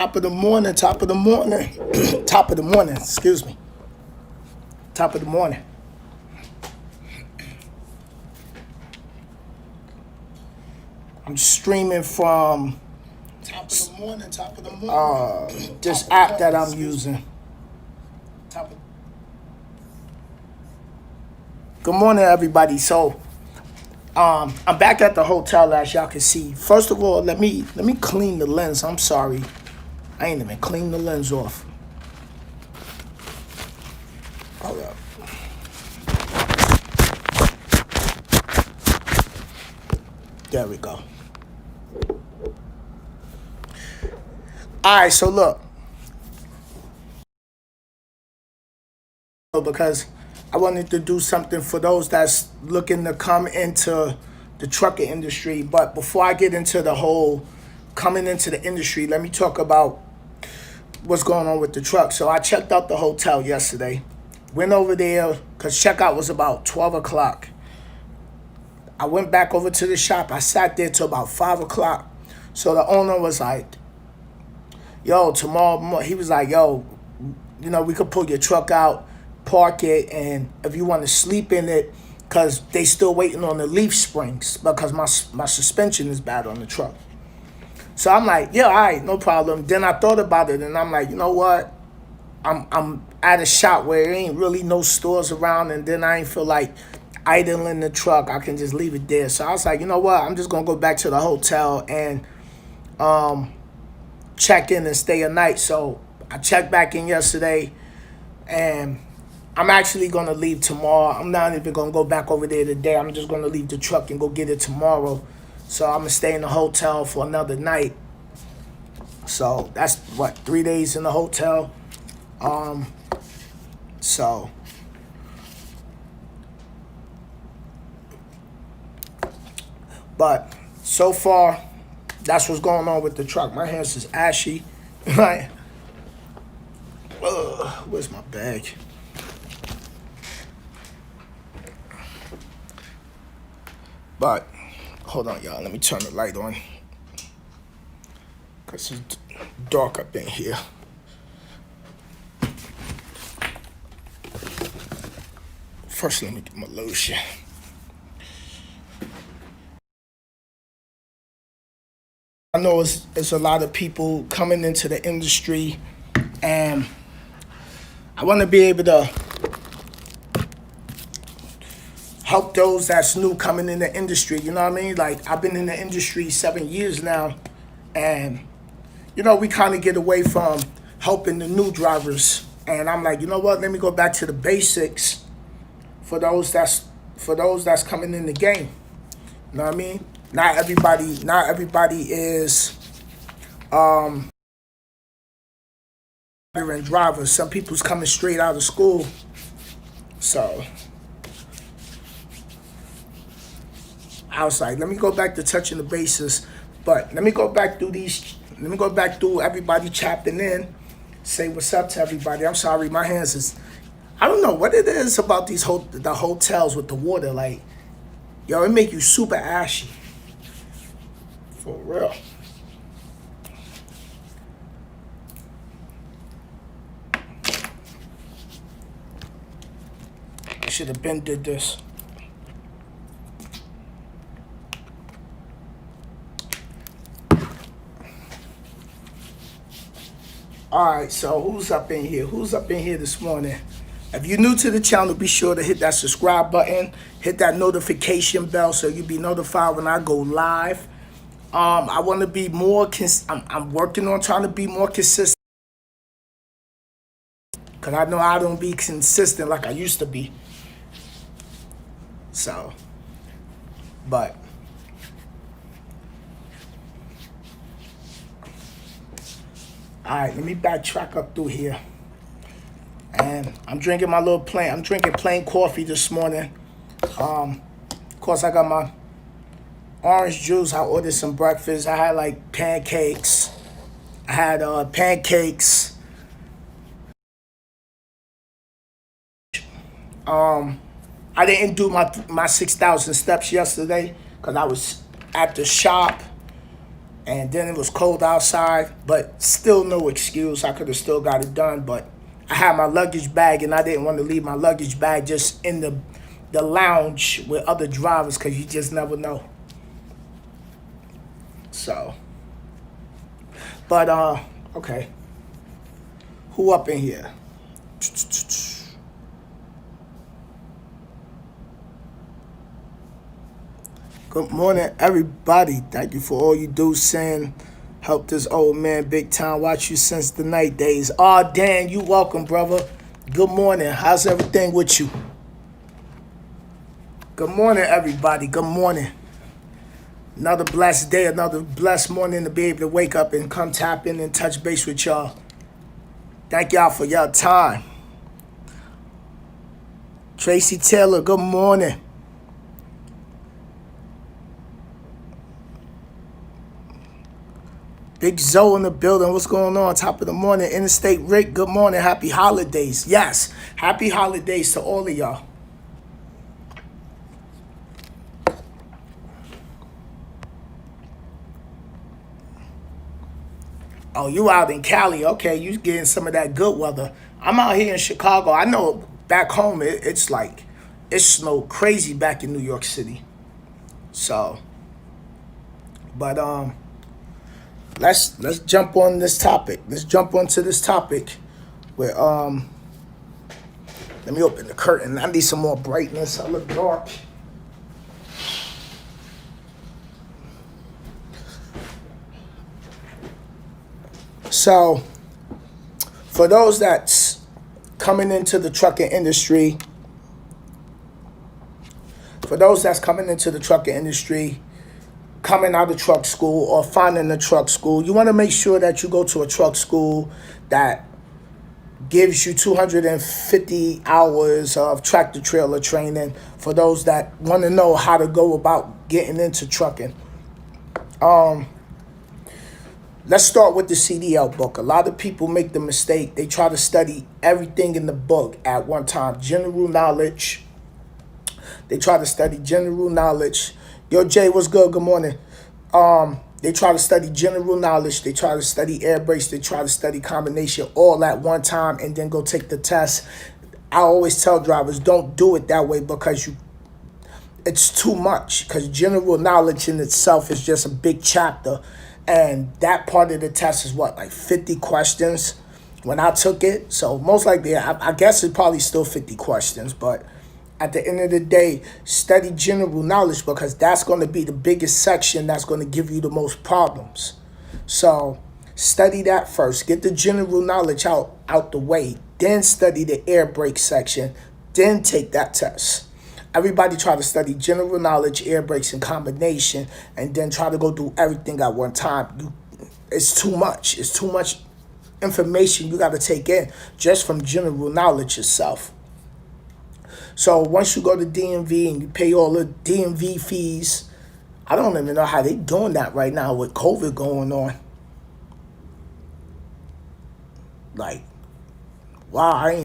Top of the morning, top of the morning, top of the morning, excuse me. Top of the morning. I'm streaming from top of the morning, this app that I'm using. Good morning, everybody. So, I'm back at the hotel, as y'all can see. First of all, let me clean the lens. I'm sorry, I ain't even cleaned the lens off. Hold up. There we go. All right, so look, because I wanted to do something for those that's looking to come into the trucking industry. But before I get into the whole coming into the industry, let me talk about what's going on with the truck. So I checked out the hotel yesterday. Went over there because checkout was about 12 o'clock. I went back over to the shop. I sat there till about 5 o'clock. So the owner was like, yo, tomorrow morning, he was like, yo, you know, we could pull your truck out, park it, and if you want to sleep in it, because they still waiting on the leaf springs because my suspension is bad on the truck. So I'm like, yeah, all right, no problem. Then I thought about it, and I'm like, you know what? I'm at a shop where there ain't really no stores around, and then I ain't feel like idling the truck. I can just leave it there. So I was like, you know what? I'm just going to go back to the hotel and check in and stay a night. So I checked back in yesterday, and I'm actually going to leave tomorrow. I'm not even going to go back over there today. I'm just going to leave the truck and go get it tomorrow. So I'm going to stay in the hotel for another night. So that's, 3 days in the hotel. So but so far, that's what's going on with the truck. My hands is ashy. Right? Where's my bag? But hold on, y'all. Let me turn the light on, because it's dark up in here. First, let me get my lotion. I know it's a lot of people coming into the industry, and I want to be able to help those that's new coming in the industry. You know what I mean? Like, I've been in the industry 7 years now, and, you know, we kind of get away from helping the new drivers. And I'm like, you know what? Let me go back to the basics for those that's coming in the game. You know what I mean? Not everybody is drivers. Some people's coming straight out of school. So I was like, let me go back to touching the bases. But let me go back through everybody chapping in. Say what's up to everybody. I'm sorry, my hands is, I don't know what it is about the hotels with the water. Like, yo, it make you super ashy. For real. I should have been did this. All right, so who's up in here? Who's up in here this morning? If you're new to the channel, be sure to hit that subscribe button, hit that notification bell so you'll be notified when I go live. I want to be more, I'm working on trying to be more consistent, because I know I don't be consistent like I used to be. So, but all right, let me backtrack up through here. And I'm drinking plain coffee this morning. Of course, I got my orange juice. I ordered some breakfast. I had like pancakes. I had pancakes. I didn't do my 6,000 steps yesterday because I was at the shop. And then it was cold outside, but still no excuse. I could have still got it done, but I had my luggage bag, and I didn't want to leave my luggage bag just in the lounge with other drivers, because you just never know. So, but okay, who up in here? Good morning, everybody. Thank you for all you do, Sin. Help this old man big time. Watch you since the night days. Dan, you welcome, brother. Good morning. How's everything with you? Good morning, everybody. Good morning. Another blessed day, another blessed morning to be able to wake up and come tap in and touch base with y'all. Thank y'all for your time. Tracy Taylor, good morning. Big Zoe in the building. What's going on? Top of the morning. Interstate Rick, good morning. Happy holidays. Yes, happy holidays to all of y'all. Oh, you out in Cali. Okay, you getting some of that good weather. I'm out here in Chicago. I know back home it's like, it snowed crazy back in New York City. So, but let's jump on this topic. Let's jump onto this topic where let me open the curtain. I need some more brightness. I look dark. So, for those that's coming into the trucking industry, coming out of truck school or finding a truck school, you want to make sure that you go to a truck school that gives you 250 hours of tractor trailer training for those that want to know how to go about getting into trucking. Let's start with the Cdl book. A lot of people make the mistake. They try to study everything in the book at one time. General knowledge. They try to study general knowledge. Yo, Jay, what's good? Good morning. They try to study general knowledge. They try to study air brakes. They try to study combination all at one time and then go take the test. I always tell drivers, don't do it that way because it's too much. Because general knowledge in itself is just a big chapter. And that part of the test is what, like 50 questions when I took it. So most likely, I guess it's probably still 50 questions. But at the end of the day, study general knowledge because that's going to be the biggest section that's going to give you the most problems. So study that first. Get the general knowledge out the way. Then study the air brake section. Then take that test. Everybody try to study general knowledge, air brakes, and combination, and then try to go do everything at one time. It's too much. It's too much information you got to take in just from general knowledge itself. So once you go to DMV and you pay all the DMV fees, I don't even know how they doing that right now with COVID going on. Like, wow,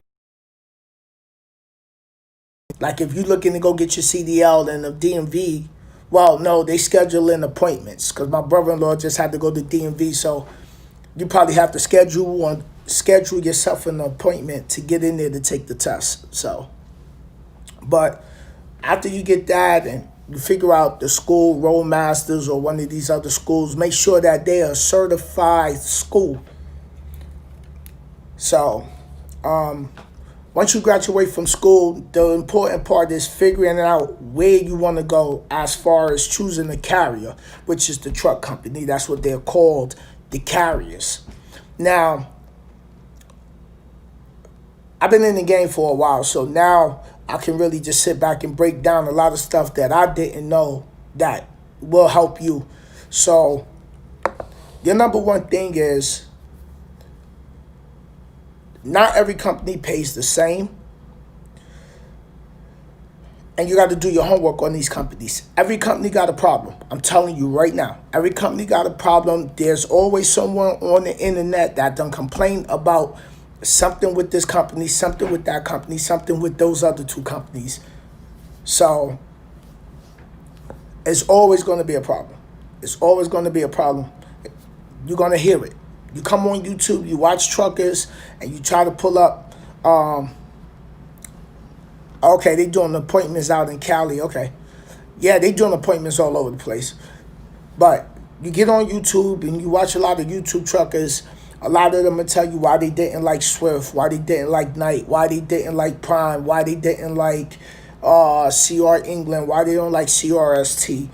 like if you're looking to go get your CDL and the DMV, well, no, they schedule in appointments because my brother-in-law just had to go to DMV, so you probably have to schedule yourself an appointment to get in there to take the test. So, but after you get that and you figure out the school, Roadmasters or one of these other schools, make sure that they are a certified school. So, once you graduate from school, the important part is figuring out where you want to go as far as choosing a carrier, which is the truck company. That's what they're called, the carriers. Now, I've been in the game for a while, so now I can really just sit back and break down a lot of stuff that I didn't know that will help you. So, your number one thing is, not every company pays the same. And you got to do your homework on these companies. Every company got a problem. I'm telling you right now. Every company got a problem. There's always someone on the internet that done complain about something with this company, something with that company, something with those other two companies. So it's always going to be a problem. It's always going to be a problem. you're going to hear it. You come on YouTube, you watch truckers, and you try to pull up, okay, they doing appointments out in Cali. Okay. Yeah, they doing appointments all over the place. But you get on YouTube and you watch a lot of YouTube truckers. A lot of them will tell you why they didn't like Swift, why they didn't like Knight, why they didn't like Prime, why they didn't like CR England, why they don't like CRST,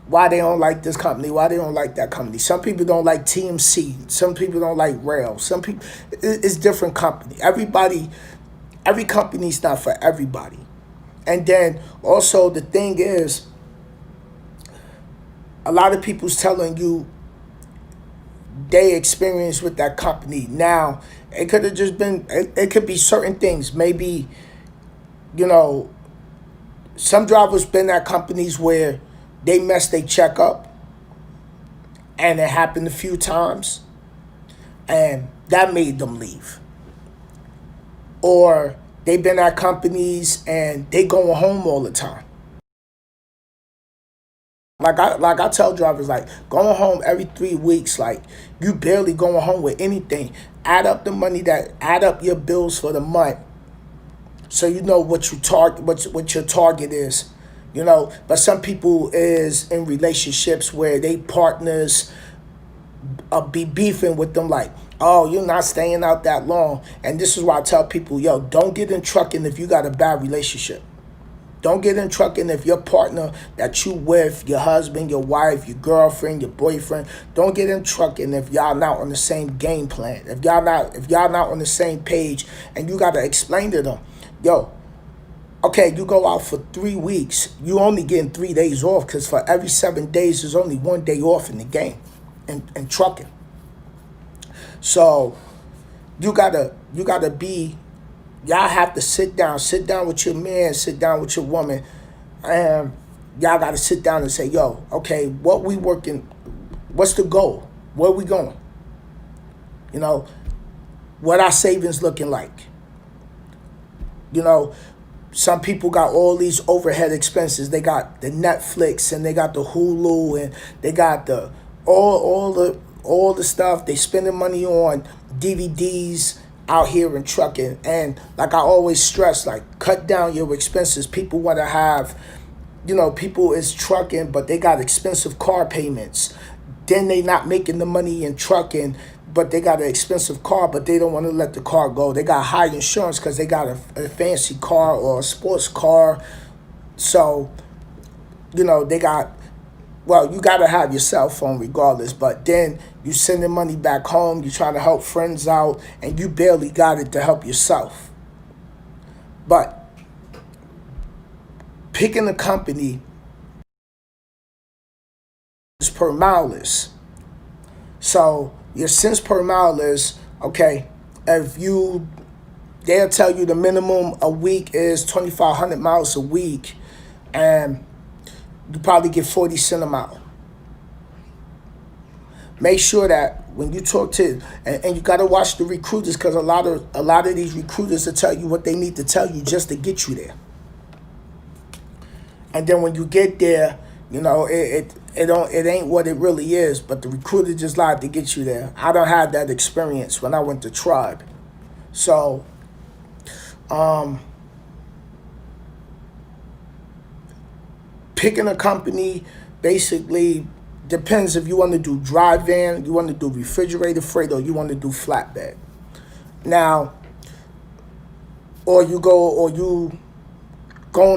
why they don't like this company, why they don't like that company. Some people don't like TMC. Some people don't like Rail. Some people, it's different company. Every company's not for everybody. And then also the thing is, a lot of people's telling you they experience with that company. Now, it could have just been, it could be certain things. Maybe, some drivers been at companies where they messed their check up, and it happened a few times, and that made them leave. Or they've been at companies and they going home all the time. Like I tell drivers, like, going home every 3 weeks, like, you barely going home with anything. Add up the money, add up your bills for the month, so you know what your target is. But some people is in relationships where they partners be beefing with them, like, oh, you're not staying out that long. And this is why I tell people, yo, don't get in trucking if you got a bad relationship. Don't get in trucking if your partner that you with, your husband, your wife, your girlfriend, your boyfriend, don't get in trucking if y'all not on the same game plan. If y'all not on the same page, and you gotta explain to them, yo, okay, you go out for 3 weeks, you only getting 3 days off, because for every 7 days there's only 1 day off in the game, in trucking. So you gotta be, y'all have to sit down with your man, sit down with your woman, and y'all gotta sit down and say, yo, okay, what we working, what's the goal? Where we going? What our savings looking like? Some people got all these overhead expenses. They got the Netflix, and they got the Hulu, and they got the all the stuff. They spending money on DVDs out here in trucking. And like I always stress, like, cut down your expenses. People want to have, people is trucking, but they got expensive car payments. Then they not making the money in trucking, but they got an expensive car, but they don't want to let the car go. They got high insurance because they got a fancy car or a sports car. So, they got, well, you got to have your cell phone regardless, but then you sending money back home, you trying to help friends out, and you barely got it to help yourself. But picking a company is per mileage. So your cents per mile is, okay, they'll tell you the minimum a week is 2,500 miles a week, and you probably get 40 cents a mile. Make sure that when you talk to, and you got to watch the recruiters, because a lot of these recruiters will tell you what they need to tell you just to get you there. And then when you get there, it ain't what it really is, but the recruiter just lied to get you there. I don't have that experience when I went to Tribe. So, picking a company basically depends if you want to do dry van, you want to do refrigerated freight, or you want to do flatbed. Now, or you going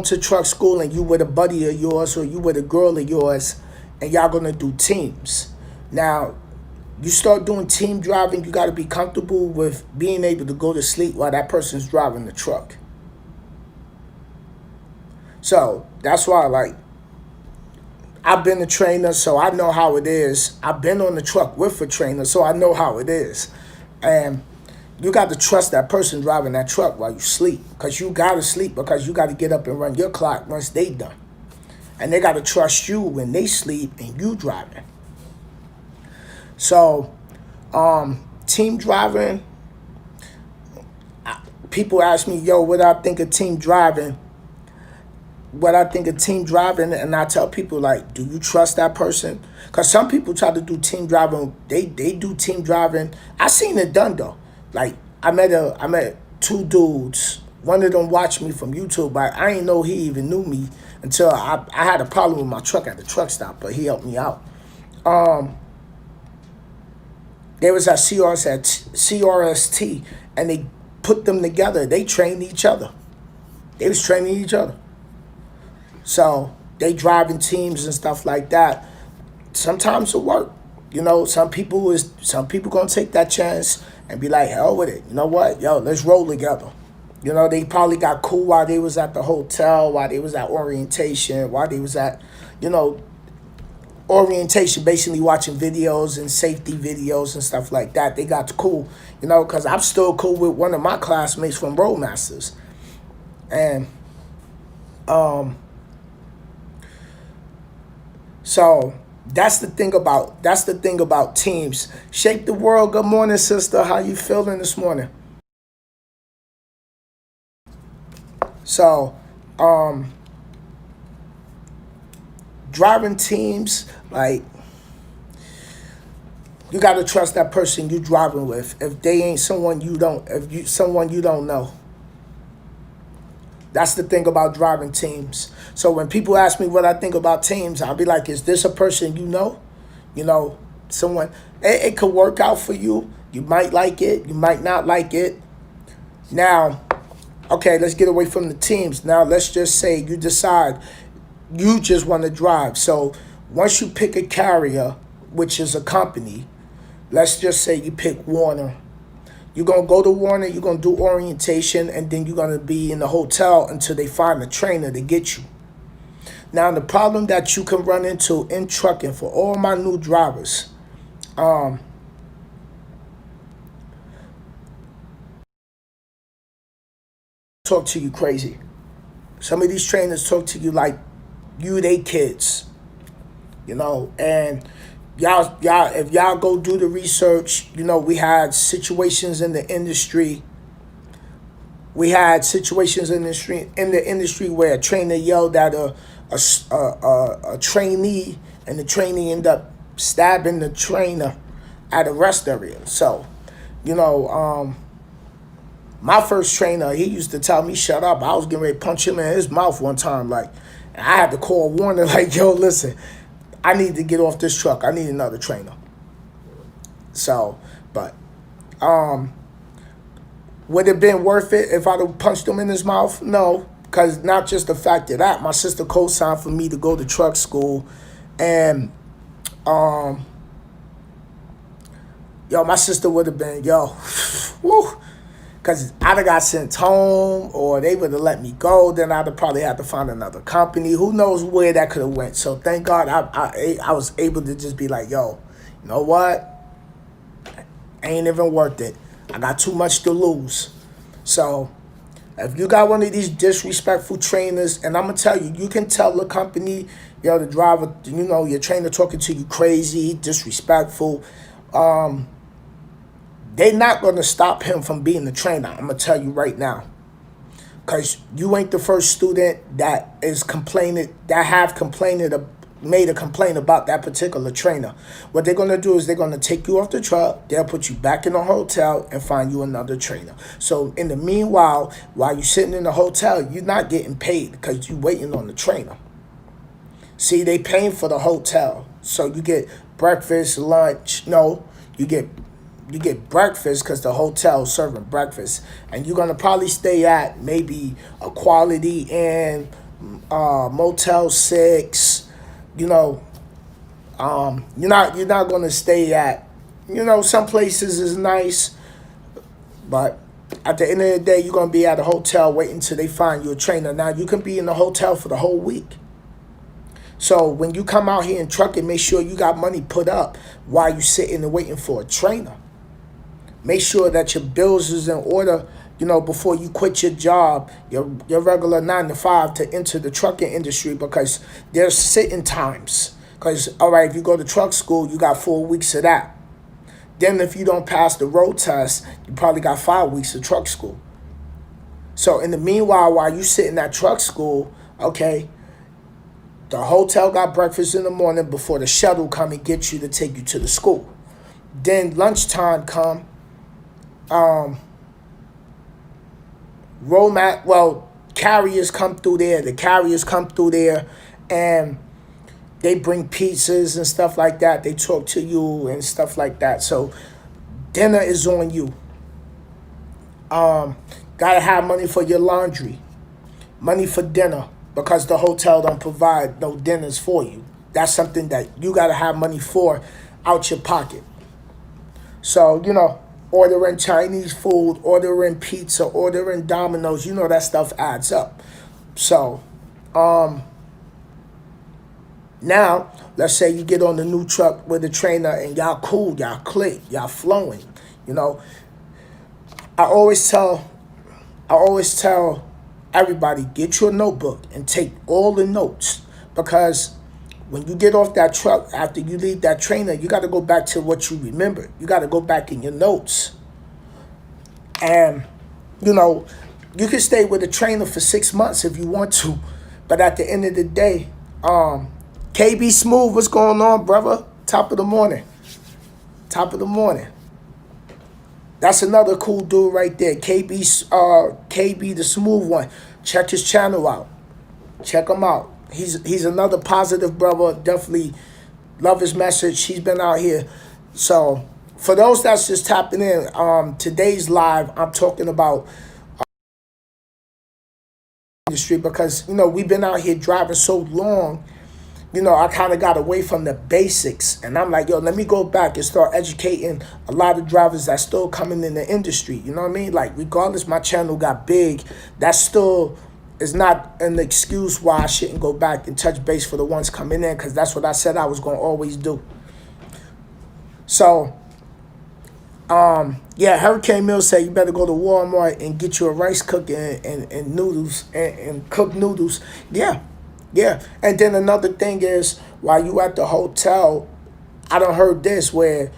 to truck school and you with a buddy of yours, or you with a girl of yours, and y'all gonna do teams. Now, you start doing team driving, you gotta be comfortable with being able to go to sleep while that person's driving the truck. So that's why, like, I've been a trainer, so I know how it is. I've been on the truck with a trainer, so I know how it is. And you got to trust that person driving that truck while you sleep, because you got to sleep, because you got to get up and run your clock once they done. And they got to trust you when they sleep and you driving. So, team driving, people ask me, yo, what I think of team driving. what I think of team driving, and I tell people like, do you trust that person? Because some people try to do team driving. They do team driving. I seen it done though. Like I met two dudes. One of them watched me from YouTube, but I ain't know he even knew me until I had a problem with my truck at the truck stop, but he helped me out. They was at CRST, and they put them together. They trained each other. They was training each other. So they driving teams and stuff like that. Sometimes it work. You know, some people gonna take that chance and be like, hell with it. You know what? Yo, let's roll together. You know, they probably got cool while they was at the hotel, while they was at orientation, while they was at, you know, orientation, basically watching videos and safety videos and stuff like that. They got cool, you know, because I'm still cool with one of my classmates from Roadmasters. And so that's the thing about teams. Shake the world. Good morning, sister. How you feeling this morning? So, driving teams, like, you gotta trust that person you driving with. If they ain't someone you don't, someone you don't know. That's the thing about driving teams. So when people ask me what I think about teams, I'll be like, is this a person you know? You know, someone, it could work out for you. You might like it, you might not like it. Now, okay, let's get away from the teams. Now, let's just say you decide you just want to drive. So once you pick a carrier, which is a company, let's just say you pick Warner. You're going to go to Warner, you're going to do orientation, and then you're going to be in the hotel until they find a trainer to get you. Now, the problem that you can run into in trucking for all my new drivers, talk to you crazy. Some of these trainers talk to you like you they kids, you know, and y'all, if y'all go do the research, you know, we had situations in the industry. We had situations in the industry where a trainer yelled at a trainee, and the trainee ended up stabbing the trainer at a rest area. So, you know, my first trainer, he used to tell me, shut up. I was getting ready to punch him in his mouth one time. Like, I had to call Warner, like, yo, listen, I need to get off this truck. I need another trainer. So, but, would it have been worth it if I'd have punched him in his mouth? No, because not just the fact of that. My sister co-signed for me to go to truck school. And, my sister would have been, woo. Because I'd have got sent home, or they would have let me go. Then I'd have probably had to find another company. Who knows where that could have went. So thank God I was able to just be like, yo, you know what? Ain't even worth it. I got too much to lose. So if you got one of these disrespectful trainers, and I'm going to tell you, you can tell the company, yo, the driver, you know, your trainer talking to you crazy, disrespectful. They're not going to stop him from being the trainer. I'm going to tell you right now. Because you ain't the first student that is complaining, made a complaint about that particular trainer. What they're going to do is they're going to take you off the truck. They'll put you back in the hotel and find you another trainer. So in the meanwhile, while you're sitting in the hotel, you're not getting paid because you're waiting on the trainer. See, they paying for the hotel. So you get breakfast, lunch. No, you get breakfast because the hotel's serving breakfast, and you're gonna probably stay at maybe a Quality Inn, Motel 6. You know, you're not gonna stay at, you know, some places is nice, but at the end of the day, you're gonna be at a hotel waiting till they find you a trainer. Now you can be in the hotel for the whole week. So when you come out here and truck it, make sure you got money put up while you sitting and waiting for a trainer. Make sure that your bills is in order, you know, before you quit your job, your regular 9 to 5 to enter the trucking industry, because there's sitting times. Because, all right, if you go to truck school, you got 4 weeks of that. Then if you don't pass the road test, you probably got 5 weeks of truck school. So in the meanwhile, while you sit in that truck school, Okay, the hotel got breakfast in the morning before the shuttle come and get you to take you to the school. Then lunchtime come, um, carriers come through there. The carriers come through there, and they bring pizzas and stuff like that. They talk to you and stuff like that. So dinner is on you. Gotta have money for your laundry, money for dinner, because the hotel don't provide no dinners for you. That's something that you gotta have money for out your pocket. So, ordering Chinese food, ordering pizza, ordering Domino's, that stuff adds up. So, now, let's say you get on the new truck with the trainer and y'all cool, y'all click, y'all flowing. You know, I always tell everybody, get your notebook and take all the notes, because when you get off that truck after you leave that trainer, you got to go back to what you remember. You got to go back in your notes. And, you can stay with a trainer for 6 months if you want to, but at the end of the day, KB Smooth, what's going on, brother? Top of the morning. Top of the morning. That's another cool dude right there. KB the Smooth One. Check his channel out. Check him out. He's another positive brother. Definitely love his message. He's been out here. So for those that's just tapping in, today's live, I'm talking about industry, because we've been out here driving so long. I kind of got away from the basics, and I'm like, let me go back and start educating a lot of drivers that's still coming in the industry. You know what I mean? Like, regardless my channel got big, that still is not an excuse why I shouldn't go back and touch base for the ones coming in, because that's what I said I was going to always do. So, Hurricane Mill said you better go to Walmart and get you a rice cooker and noodles and cook noodles. Yeah, and then another thing is, while you at the hotel, I done heard this where,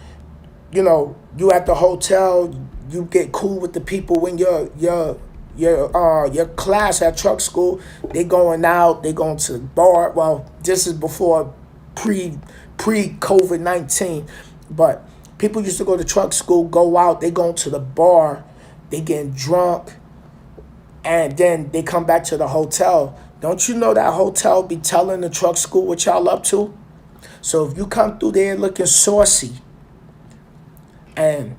you at the hotel, you get cool with the people when your class at truck school, they going out, they going to the bar. Well, this is before pre-COVID-19, but people used to go to truck school, go out, they going to the bar, they getting drunk, and then they come back to the hotel. Don't you know that hotel be telling the truck school what y'all up to? So if you come through there looking saucy and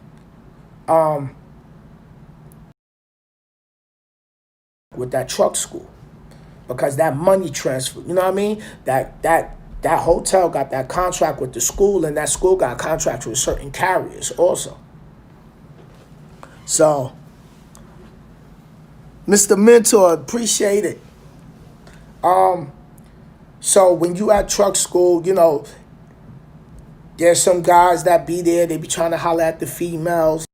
with that truck school, because that money transfer, you know what I mean? That hotel got that contract with the school, and that school got contracts with certain carriers also. So, Mr. Mentor, appreciate it. So when you at truck school, there's some guys that be there, they be trying to holler at the females.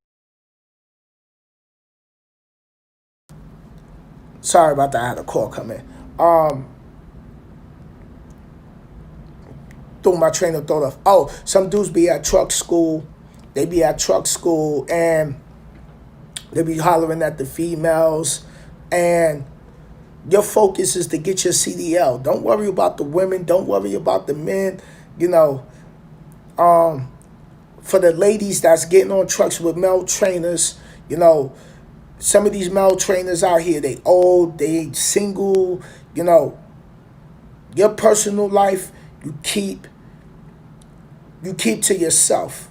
Sorry about that, I had a call come in. Threw my train of thought off. Oh, some dudes be at truck school. They be at truck school and they be hollering at the females, and your focus is to get your CDL. Don't worry about the women. Don't worry about the men. For the ladies that's getting on trucks with male trainers, some of these male trainers out here, they old, they single. Your personal life, you keep to yourself.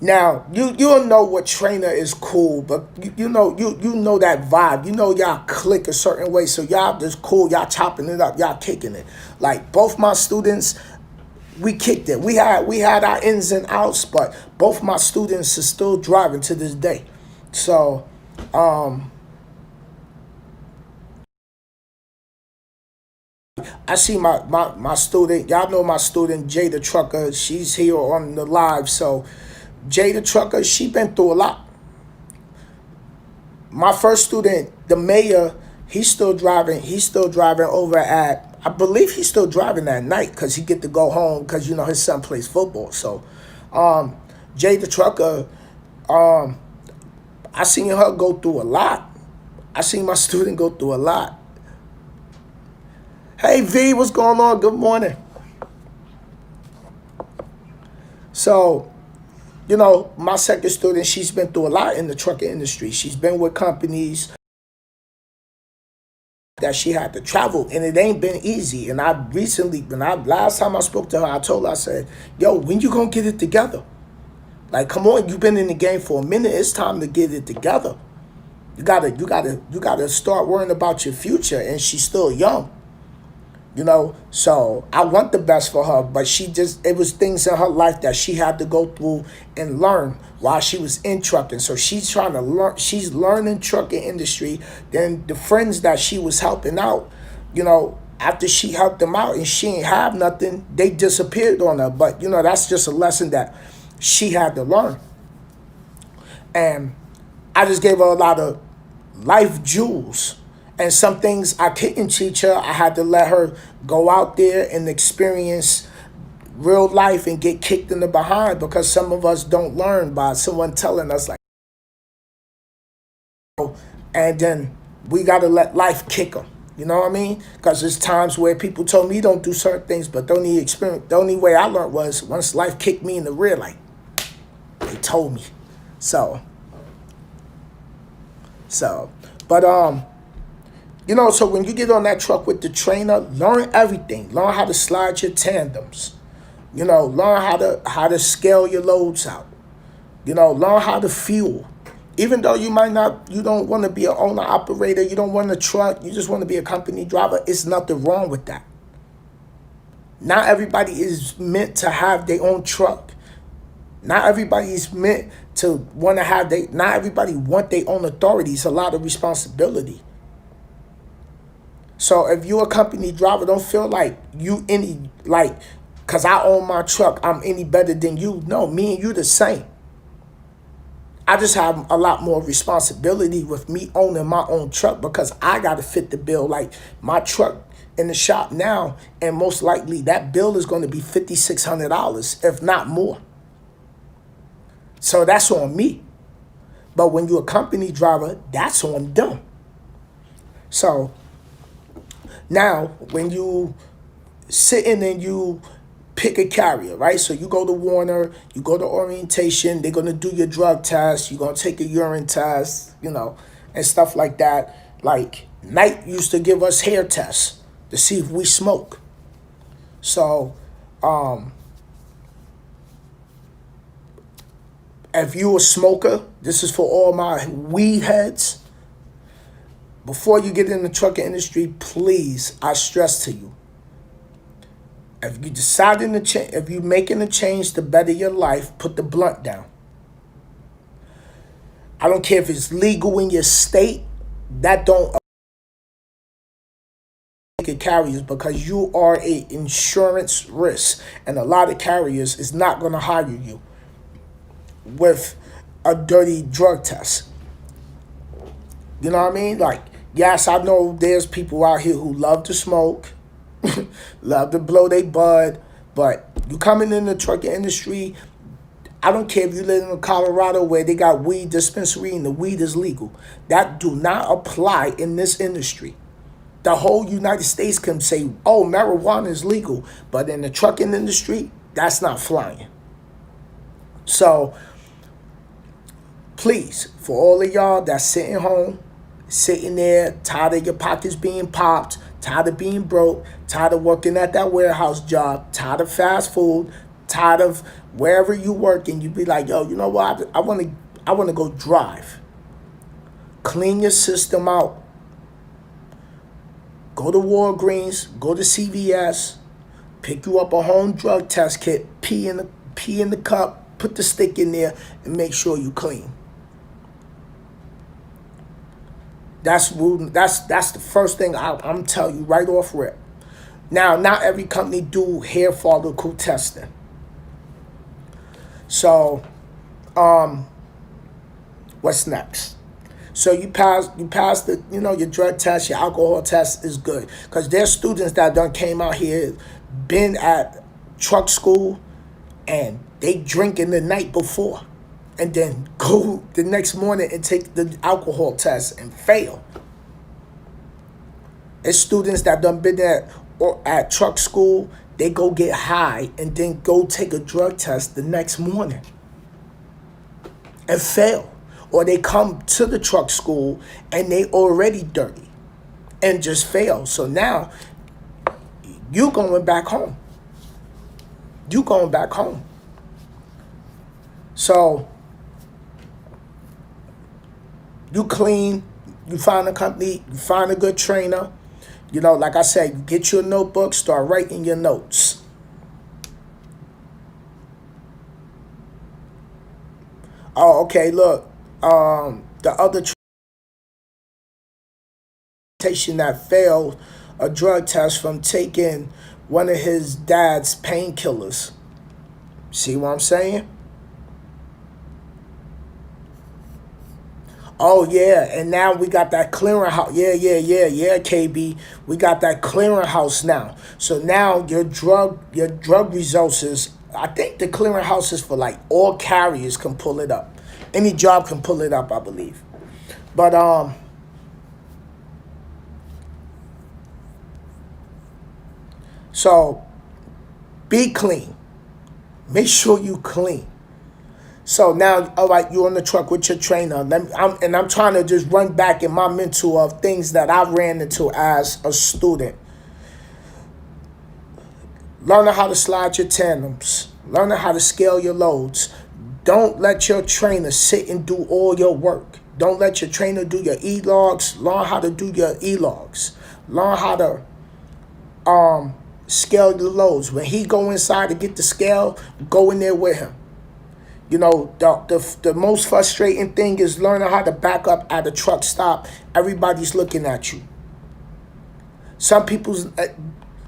Now, you'll know what trainer is cool, but you know that vibe. Y'all click a certain way, so y'all just cool, y'all chopping it up, y'all kicking it. Like, both my students, we kicked it. We had our ins and outs, but both my students are still driving to this day. So, I see my student, y'all know my student, Jay the Trucker, she's here on the live, so Jay the Trucker, she been through a lot. My first student, the mayor, he's still driving over at, I believe he's still driving at night, because he get to go home, because his son plays football. So Jay the Trucker, I seen her go through a lot. I seen my student go through a lot. Hey V, what's going on? Good morning. So, my second student, she's been through a lot in the trucking industry. She's been with companies that she had to travel, and it ain't been easy. And last time I spoke to her, I told her, I said, yo, when you gonna get it together? Like, come on, you've been in the game for a minute. It's time to get it together. You gotta start worrying about your future, and she's still young. So I want the best for her, but it was things in her life that she had to go through and learn while she was in trucking. So she's trying to learn, she's learning trucking industry. Then the friends that she was helping out, after she helped them out and she ain't have nothing, they disappeared on her. But that's just a lesson that she had to learn. And I just gave her a lot of life jewels. And some things I couldn't teach her. I had to let her go out there and experience real life and get kicked in the behind, because some of us don't learn by someone telling us, like, and then we got to let life kick them. You know what I mean? Because there's times where people told me don't do certain things, but the only way I learned was once life kicked me in the rear, like, they told me. So, but so when you get on that truck with the trainer, learn everything. Learn how to slide your tandems. Learn how to scale your loads out. Learn how to fuel. Even though you don't want to be an owner operator, you don't want a truck, you just want to be a company driver, it's nothing wrong with that. Not everybody is meant to have their own truck. Not everybody is meant to want to have not everybody want their own authority. It's a lot of responsibility. So if you're a company driver, don't feel like because I own my truck, I'm any better than you. No, me and you the same. I just have a lot more responsibility with me owning my own truck, because I got to fit the bill. Like, my truck in the shop now, and most likely that bill is going to be $5,600, if not more. So that's on me. But when you're a company driver, that's on them. So now, when you sitting and you pick a carrier, right? So you go to Warner, you go to orientation, they're going to do your drug test, you're going to take a urine test, and stuff like that. Like, Knight used to give us hair tests to see if we smoke. So, if you a smoker, this is for all my weed heads. Before you get in the trucking industry, please, I stress to you, if you deciding to change, if you're making a change to better your life, put the blunt down. I don't care if it's legal in your state, that don't carriers, because you are a insurance risk, and a lot of carriers is not going to hire you with a dirty drug test. You know what I mean? Like, yes, I know there's people out here who love to smoke, love to blow their bud, but you coming in the trucking industry, I don't care if you live in Colorado where they got weed dispensary and the weed is legal. That do not apply in this industry. The whole United States can say, oh, marijuana is legal, but in the trucking industry, that's not flying. So, please, for all of y'all that's sitting home, sitting there, tired of your pockets being popped, tired of being broke, tired of working at that warehouse job, tired of fast food, tired of wherever you work, and you be like, yo, you know what? I want to go drive. Clean your system out. Go to Walgreens, go to CVS, pick you up a home drug test kit, pee in the cup, put the stick in there, and make sure you clean. That's the first thing I'm telling you right off rip. Now, not every company do hair follicle testing. So, what's next? So you pass the, your drug test, your alcohol test is good. Because there's students that done came out here, been at truck school, and they drinking the night before, and then go the next morning and take the alcohol test and fail. It's students that done been at or at truck school, they go get high and then go take a drug test the next morning and fail. Or they come to the truck school and they already dirty and just fail. So now you going back home. You going back home. So you clean, you find a company, you find a good trainer. You know, like I said, you get your notebook, start writing your notes. Oh, okay, look. The other patient that failed a drug test from taking one of his dad's painkillers. See what I'm saying? Oh yeah, and now we got that clearinghouse. Yeah, KB. We got that clearinghouse now. So now your drug results is, I think the clearinghouse is for like all carriers can pull it up. Any job can pull it up, I believe. But so be clean. Make sure you clean. So now, all right, you're on the truck with your trainer. I'm trying to just run back in my mental of things that I ran into as a student. Learning how to slide your tandems. Learning how to scale your loads. Don't let your trainer sit and do all your work. Don't let your trainer do your e-logs. Learn how to do your e-logs. Learn how to scale the loads. When he go inside to get the scale, go in there with him. You know, the most frustrating thing is learning how to back up at a truck stop. Everybody's looking at you. Some people's,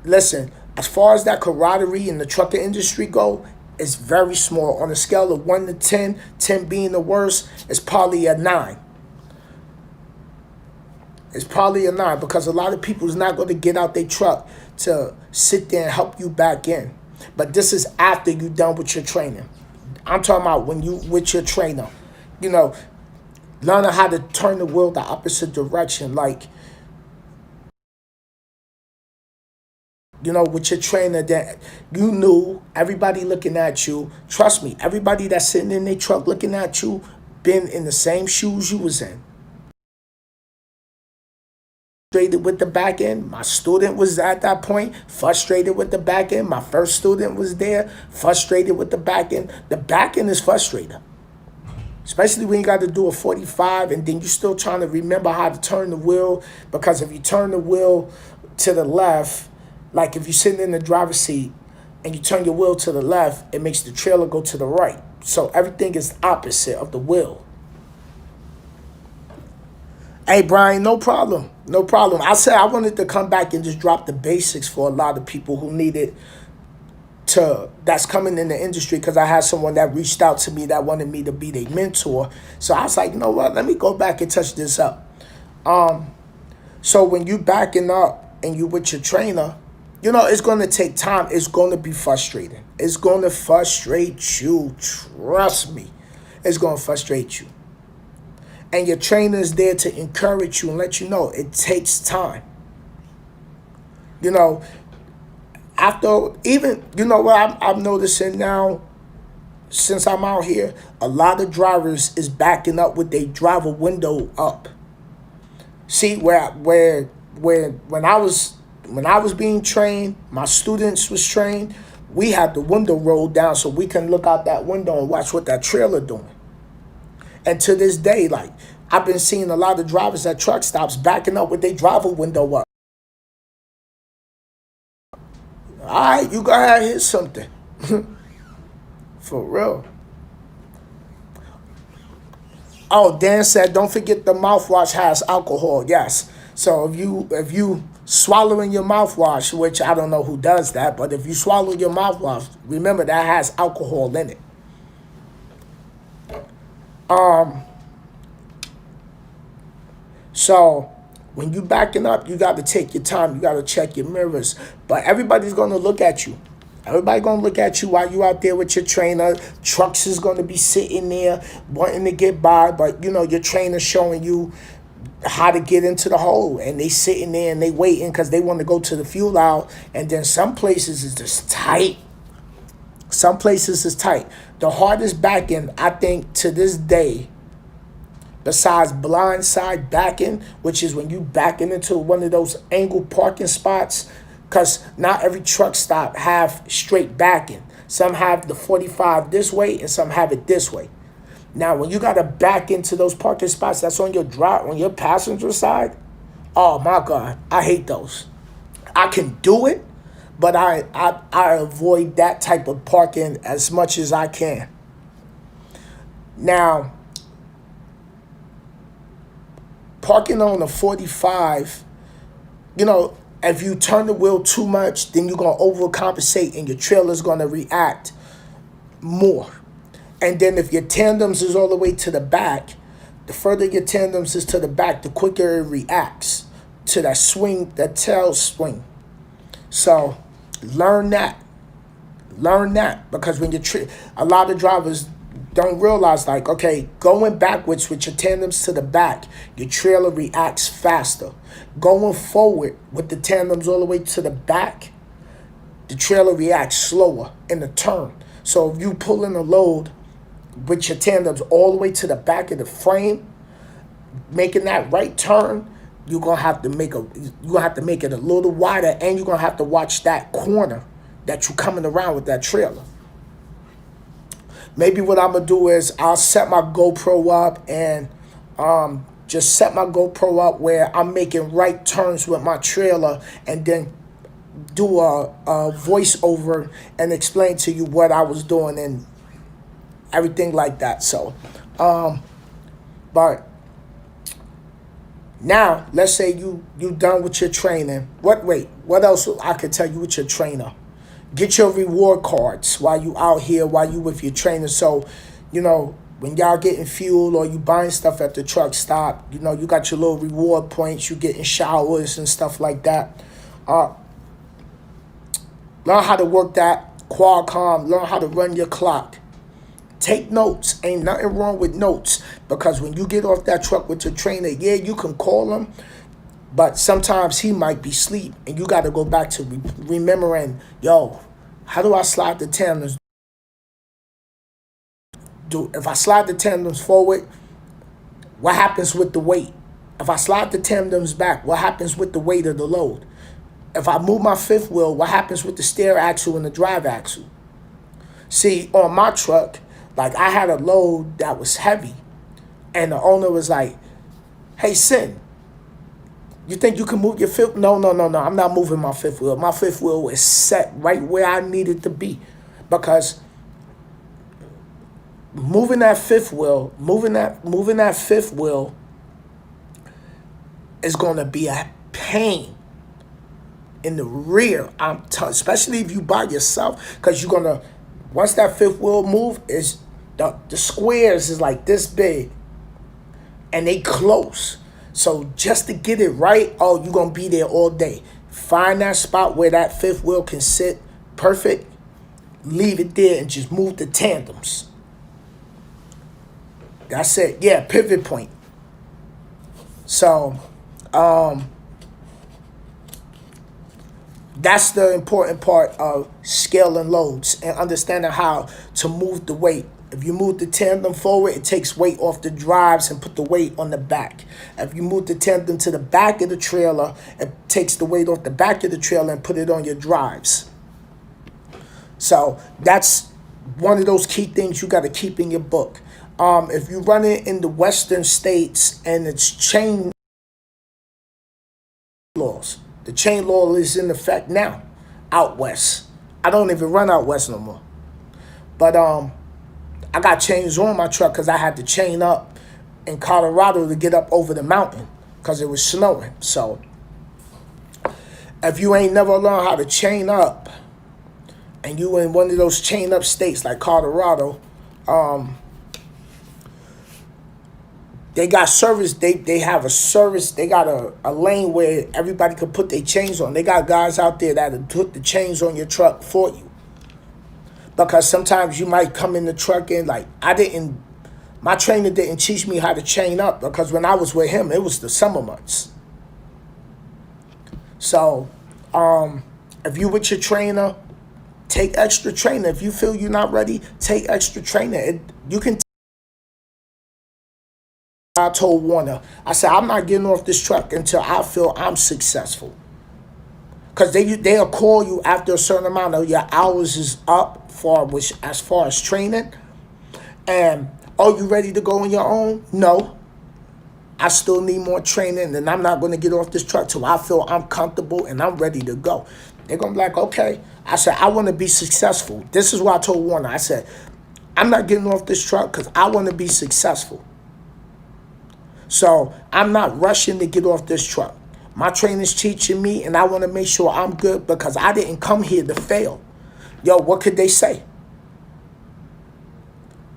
listen, as far as that camaraderie in the trucking industry go, it's very small. On a scale of 1 to 10, 10 being the worst, it's probably a 9. It's probably a 9 because a lot of people is not going to get out their truck to sit there and help you back in. But this is after you're done with your training. I'm talking about when you with your trainer, you know, learning how to turn the wheel the opposite direction. Like, you know, with your trainer that you knew, everybody looking at you. Trust me, everybody that's sitting in their truck looking at you been in the same shoes you was in. Frustrated with the back end. My student was at that point frustrated with the back end. My first student was there frustrated with the back end. The back end is frustrating, especially when you got to do a 45 and then you're still trying to remember how to turn the wheel, because if you turn the wheel to the left, like if you're sitting in the driver's seat and you turn your wheel to the left, it makes the trailer go to the right. So everything is opposite of the wheel. Hey, Brian, no problem. No problem. I said I wanted to come back and just drop the basics for a lot of people who needed to, that's coming in the industry, because I had someone that reached out to me that wanted me to be their mentor. So I was like, you know what, let me go back and touch this up. So when you backing up and you with your trainer, you know, it's going to take time. It's going to be frustrating. It's going to frustrate you. Trust me. It's going to frustrate you. And your trainer is there to encourage you and let you know it takes time. You know, after even, you know what I'm noticing now, since I'm out here, a lot of drivers is backing up with their driver window up. See, when I was being trained, my students was trained, we had the window rolled down so we can look out that window and watch what that trailer doing. And to this day, like, I've been seeing a lot of drivers at truck stops backing up with their driver window up. All right, you go ahead and hit something. For real. Oh, Dan said, don't forget the mouthwash has alcohol. Yes. So if you swallowing your mouthwash, which I don't know who does that, but if you swallow your mouthwash, remember that has alcohol in it. So when you backing up, you got to take your time. You got to check your mirrors. But everybody's going to look at you. Everybody going to look at you while you out there with your trainer. Trucks is going to be sitting there wanting to get by. But, you know, your trainer showing you how to get into the hole, and they sitting there and they waiting because they want to go to the fuel aisle. And then some places is just tight. Some places is tight. The hardest backing, I think, to this day, besides blind side backing, which is when you backing into one of those angled parking spots, because not every truck stop have straight backing. Some have the 45 this way and some have it this way. Now, when you got to back into those parking spots that's on your passenger side, oh my God, I hate those. I can do it, but I avoid that type of parking as much as I can. Now, parking on the 45, if you turn the wheel too much, then you're going to overcompensate and your trailer's going to react more. And then if your tandems is all the way to the back, the further your tandems is to the back, the quicker it reacts to that swing, that tail swing. So learn that. Learn that, because when a lot of drivers don't realize, like, okay, going backwards with your tandems to the back, your trailer reacts faster. Going forward with the tandems all the way to the back, the trailer reacts slower in the turn. So if you pull in a load with your tandems all the way to the back of the frame, making that right turn, you're gonna have to make it a little wider, and you're gonna have to watch that corner that you're coming around with that trailer. Maybe what I'm gonna do is I'll set my GoPro up and just set my GoPro up where I'm making right turns with my trailer, and then do a voiceover and explain to you what I was doing and everything like that. So, but now let's say you done with your training. What else I could tell you with your trainer? Get your reward cards while you out here, while you with your trainer. So, when y'all getting fuel or you buying stuff at the truck stop, you got your little reward points. You getting showers and stuff like that. Learn how to work that Qualcomm. Learn how to run your clock. Take notes. Ain't nothing wrong with notes, because when you get off that truck with your trainer, yeah, you can call him, but sometimes he might be asleep, and you got to go back to remembering, how do I slide the tandems? If I slide the tandems forward, what happens with the weight? If I slide the tandems back, what happens with the weight of the load? If I move my fifth wheel, what happens with the steer axle and the drive axle? See, on my truck, like, I had a load that was heavy, and the owner was like, hey, Sin, you think you can move your fifth? No, I'm not moving my fifth wheel. My fifth wheel is set right where I need it to be, because moving that fifth wheel is going to be a pain in the rear. Especially if you by yourself, because you're going to, once that fifth wheel move, is the squares is like this big, and they close. So just to get it right, you're going to be there all day. Find that spot where that fifth wheel can sit perfect. Leave it there and just move the tandems. That's it. Yeah, pivot point. So, that's the important part of scaling loads and understanding how to move the weight. If you move the tandem forward, it takes weight off the drives and put the weight on the back. If you move the tandem to the back of the trailer, it takes the weight off the back of the trailer and put it on your drives. So that's one of those key things you got to keep in your book. If you run it in the western states and it's chain laws, the chain law is in effect now out west. I don't even run out west no more. But I got chains on my truck because I had to chain up in Colorado to get up over the mountain because it was snowing. So if you ain't never learned how to chain up and you in one of those chain up states like Colorado, they got service. They have a service. They got a lane where everybody can put their chains on. They got guys out there that'll put the chains on your truck for you. Because sometimes you might come in the truck and, like, I didn't My trainer didn't teach me how to chain up because when I was with him, it was the summer months. So, if you with your trainer, take extra trainer. If you feel you're not ready, take extra trainer. You can. I told Warner, I said, I'm not getting off this truck until I feel I'm successful. Because they'll call you after a certain amount of your hours is up as far as training. And are you ready to go on your own? No. I still need more training, and I'm not going to get off this truck till I feel I'm comfortable and I'm ready to go. They're going to be like, okay. I said, I want to be successful. This is what I told Warner. I said, I'm not getting off this truck because I want to be successful. So I'm not rushing to get off this truck. My trainer's teaching me, and I want to make sure I'm good because I didn't come here to fail. Yo, what could they say?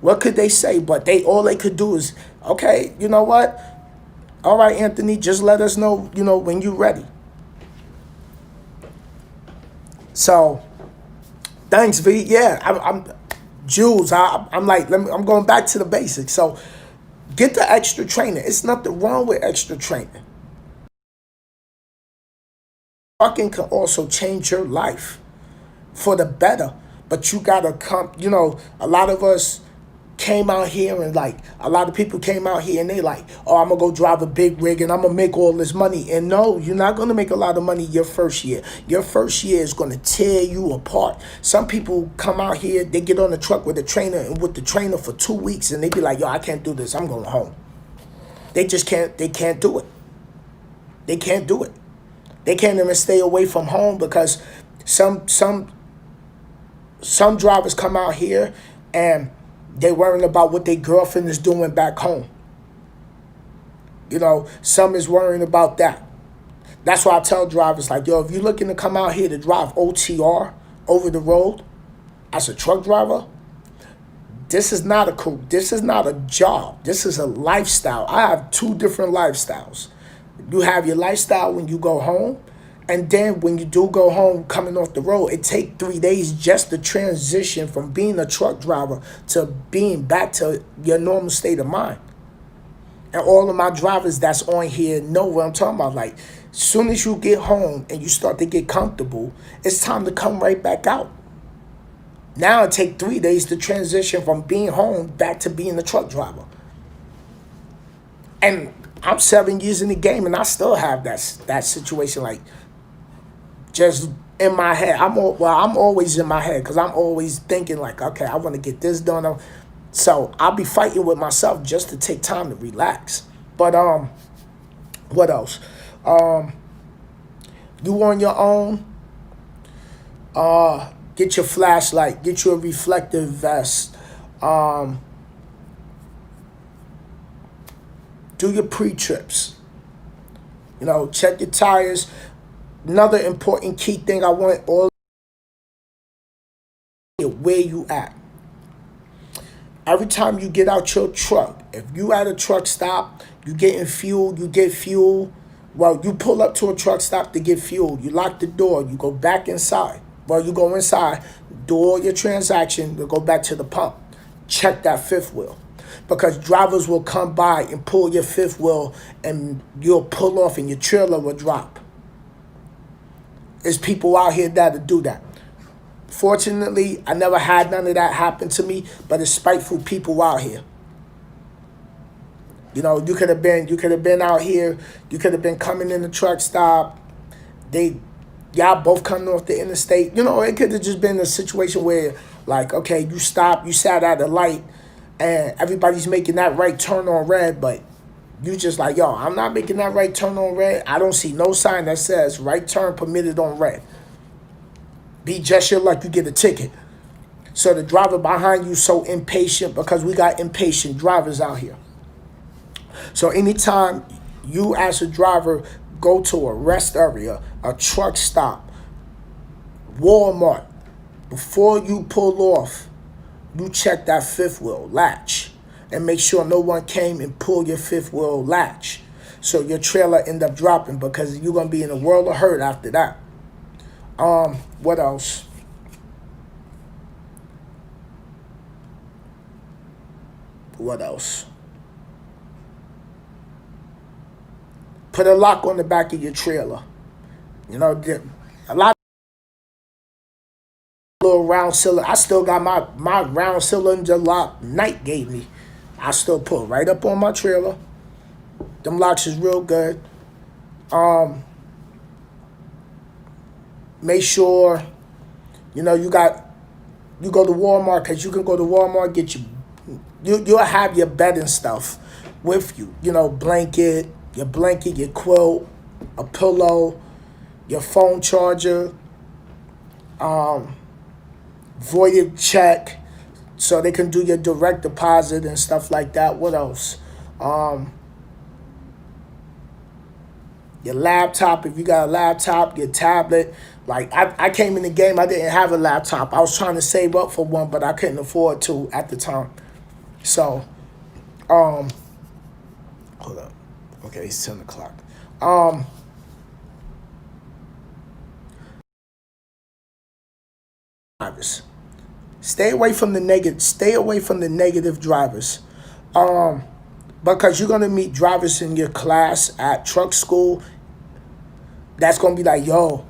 What could they say? But all they could do is, okay, you know what? All right, Anthony, just let us know, when you're ready. So, thanks, V. Yeah, I'm Jules. I'm like, I'm going back to the basics. So, get the extra training. It's nothing wrong with extra training. Trucking can also change your life for the better. But you gotta come. A lot of us came out here and a lot of people came out here and they oh, I'm gonna go drive a big rig and I'm gonna make all this money. And no, you're not gonna make a lot of money your first year. Your first year is gonna tear you apart. Some people come out here, they get on the truck with the trainer and with the trainer for 2 weeks and they be like, yo, I can't do this, I'm going home. They just can't do it. They can't do it. They can't even stay away from home because some drivers come out here and they worrying about what their girlfriend is doing back home. Some is worrying about that. That's why I tell drivers yo, if you're looking to come out here to drive OTR over the road as a truck driver, this is not a job. This is a lifestyle. I have 2 different lifestyles. You have your lifestyle when you go home, and then when you do go home, coming off the road, it takes 3 days just to transition from being a truck driver to being back to your normal state of mind. And all of my drivers that's on here know what I'm talking about. As soon as you get home and you start to get comfortable, it's time to come right back out. Now it takes 3 days to transition from being home back to being a truck driver. And I'm 7 years in the game, and I still have that situation just in my head. I'm always in my head because I'm always thinking okay, I want to get this done. So I'll be fighting with myself just to take time to relax. But what else? You on your own? Get your flashlight. Get you a reflective vest. Do your pre-trips. Check your tires. Another important key thing I want all where you at. Every time you get out your truck, if you at a truck stop, you getting fuel, you get fuel. Well, you pull up to a truck stop to get fuel. You lock the door. You go back inside. Well, you go inside, do all your transaction, you go back to the pump. Check that fifth wheel. Because drivers will come by and pull your fifth wheel and you'll pull off and your trailer will drop. There's people out here that'll do that. Fortunately, I never had none of that happen to me, but it's spiteful people out here. You could have been out here, you could have been coming in the truck stop. Y'all both coming off the interstate. It could have just been a situation where, okay, you stopped, you sat at a light, and everybody's making that right turn on red, but you just yo, I'm not making that right turn on red. I don't see no sign that says right turn permitted on red. Be gesture like you get a ticket. So the driver behind you so impatient because we got impatient drivers out here. So anytime you as a driver go to a rest area, a truck stop, Walmart, before you pull off, you check that fifth wheel latch and make sure no one came and pulled your fifth wheel latch. So your trailer end up dropping because you're going to be in a world of hurt after that. What else? What else? Put a lock on the back of your trailer. You know, a lot of little round cylinder. I still got my round cylinder lock Knight gave me. I still put right up on my trailer. Them locks is real good. Make sure, you know, you go to Walmart, because you can go to Walmart, get you'll have your bed and stuff with you. You know, your blanket, your quilt, a pillow, your phone charger, voided check, so they can do your direct deposit and stuff like that. What else? Your laptop, if you got a laptop, your tablet. Like, I came in the game, I didn't have a laptop. I was trying to save up for one, but I couldn't afford to at the time. So, hold up. Okay, it's 10 o'clock. Drivers. Stay away from the negative drivers. Because you're gonna meet drivers in your class at truck school that's gonna be like, yo,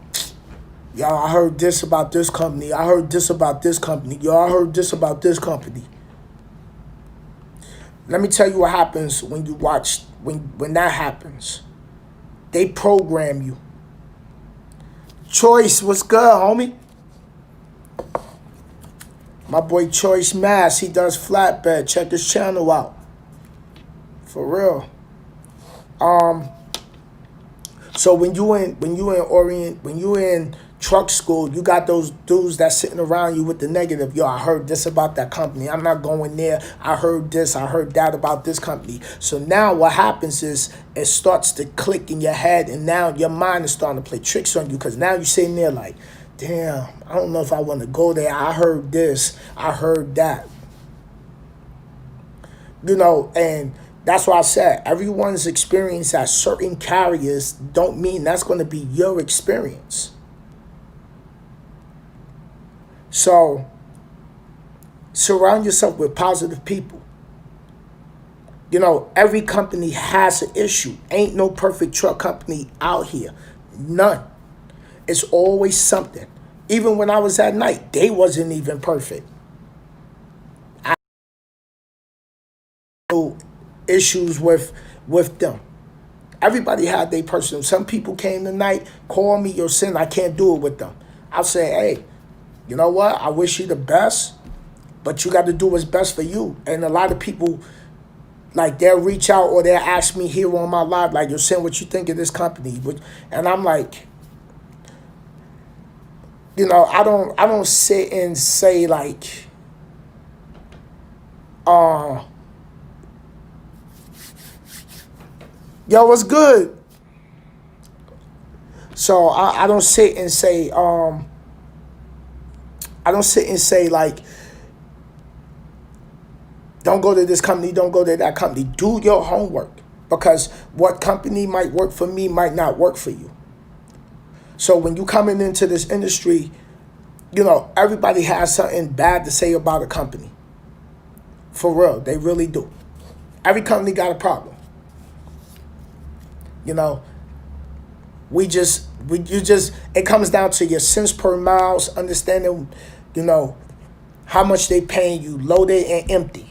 I heard this about this company. I heard this about this company. Yo, I heard this about this company. Let me tell you what happens when you watch, when that happens. They program you. Choice, what's good, homie? My boy Choice Mass, he does flatbed. Check his channel out. For real. So when you in truck school, you got those dudes that's sitting around you with the negative. Yo, I heard this about that company. I'm not going there. I heard this. I heard that about this company. So now what happens is it starts to click in your head, and now your mind is starting to play tricks on you, because now you're sitting there like, damn, I don't know if I want to go there. I heard this. I heard that. You know, and that's why I said everyone's experience at certain carriers don't mean that's going to be your experience. So surround yourself with positive people. You know, every company has an issue. Ain't no perfect truck company out here. None. It's always something. Even when I was at Knight, they wasn't even perfect. I had issues with them. Everybody had their personal. Some people came to Knight, call me, yo, Sin, I can't do it with them. I'll say, hey, you know what? I wish you the best, but you got to do what's best for you. And a lot of people, like, they'll reach out or they'll ask me here on my live, like, yo, Sin, what you think of this company? And I'm like, you know, I don't sit and say like, yo, what's good? So I don't sit and say, like, don't go to this company, don't go to that company. Do your homework, because what company might work for me might not work for you. So when you coming into this industry, you know, everybody has something bad to say about a company. For real, they really do. Every company got a problem. You know, it comes down to your cents per miles, understanding, you know, how much they paying you, loaded and empty.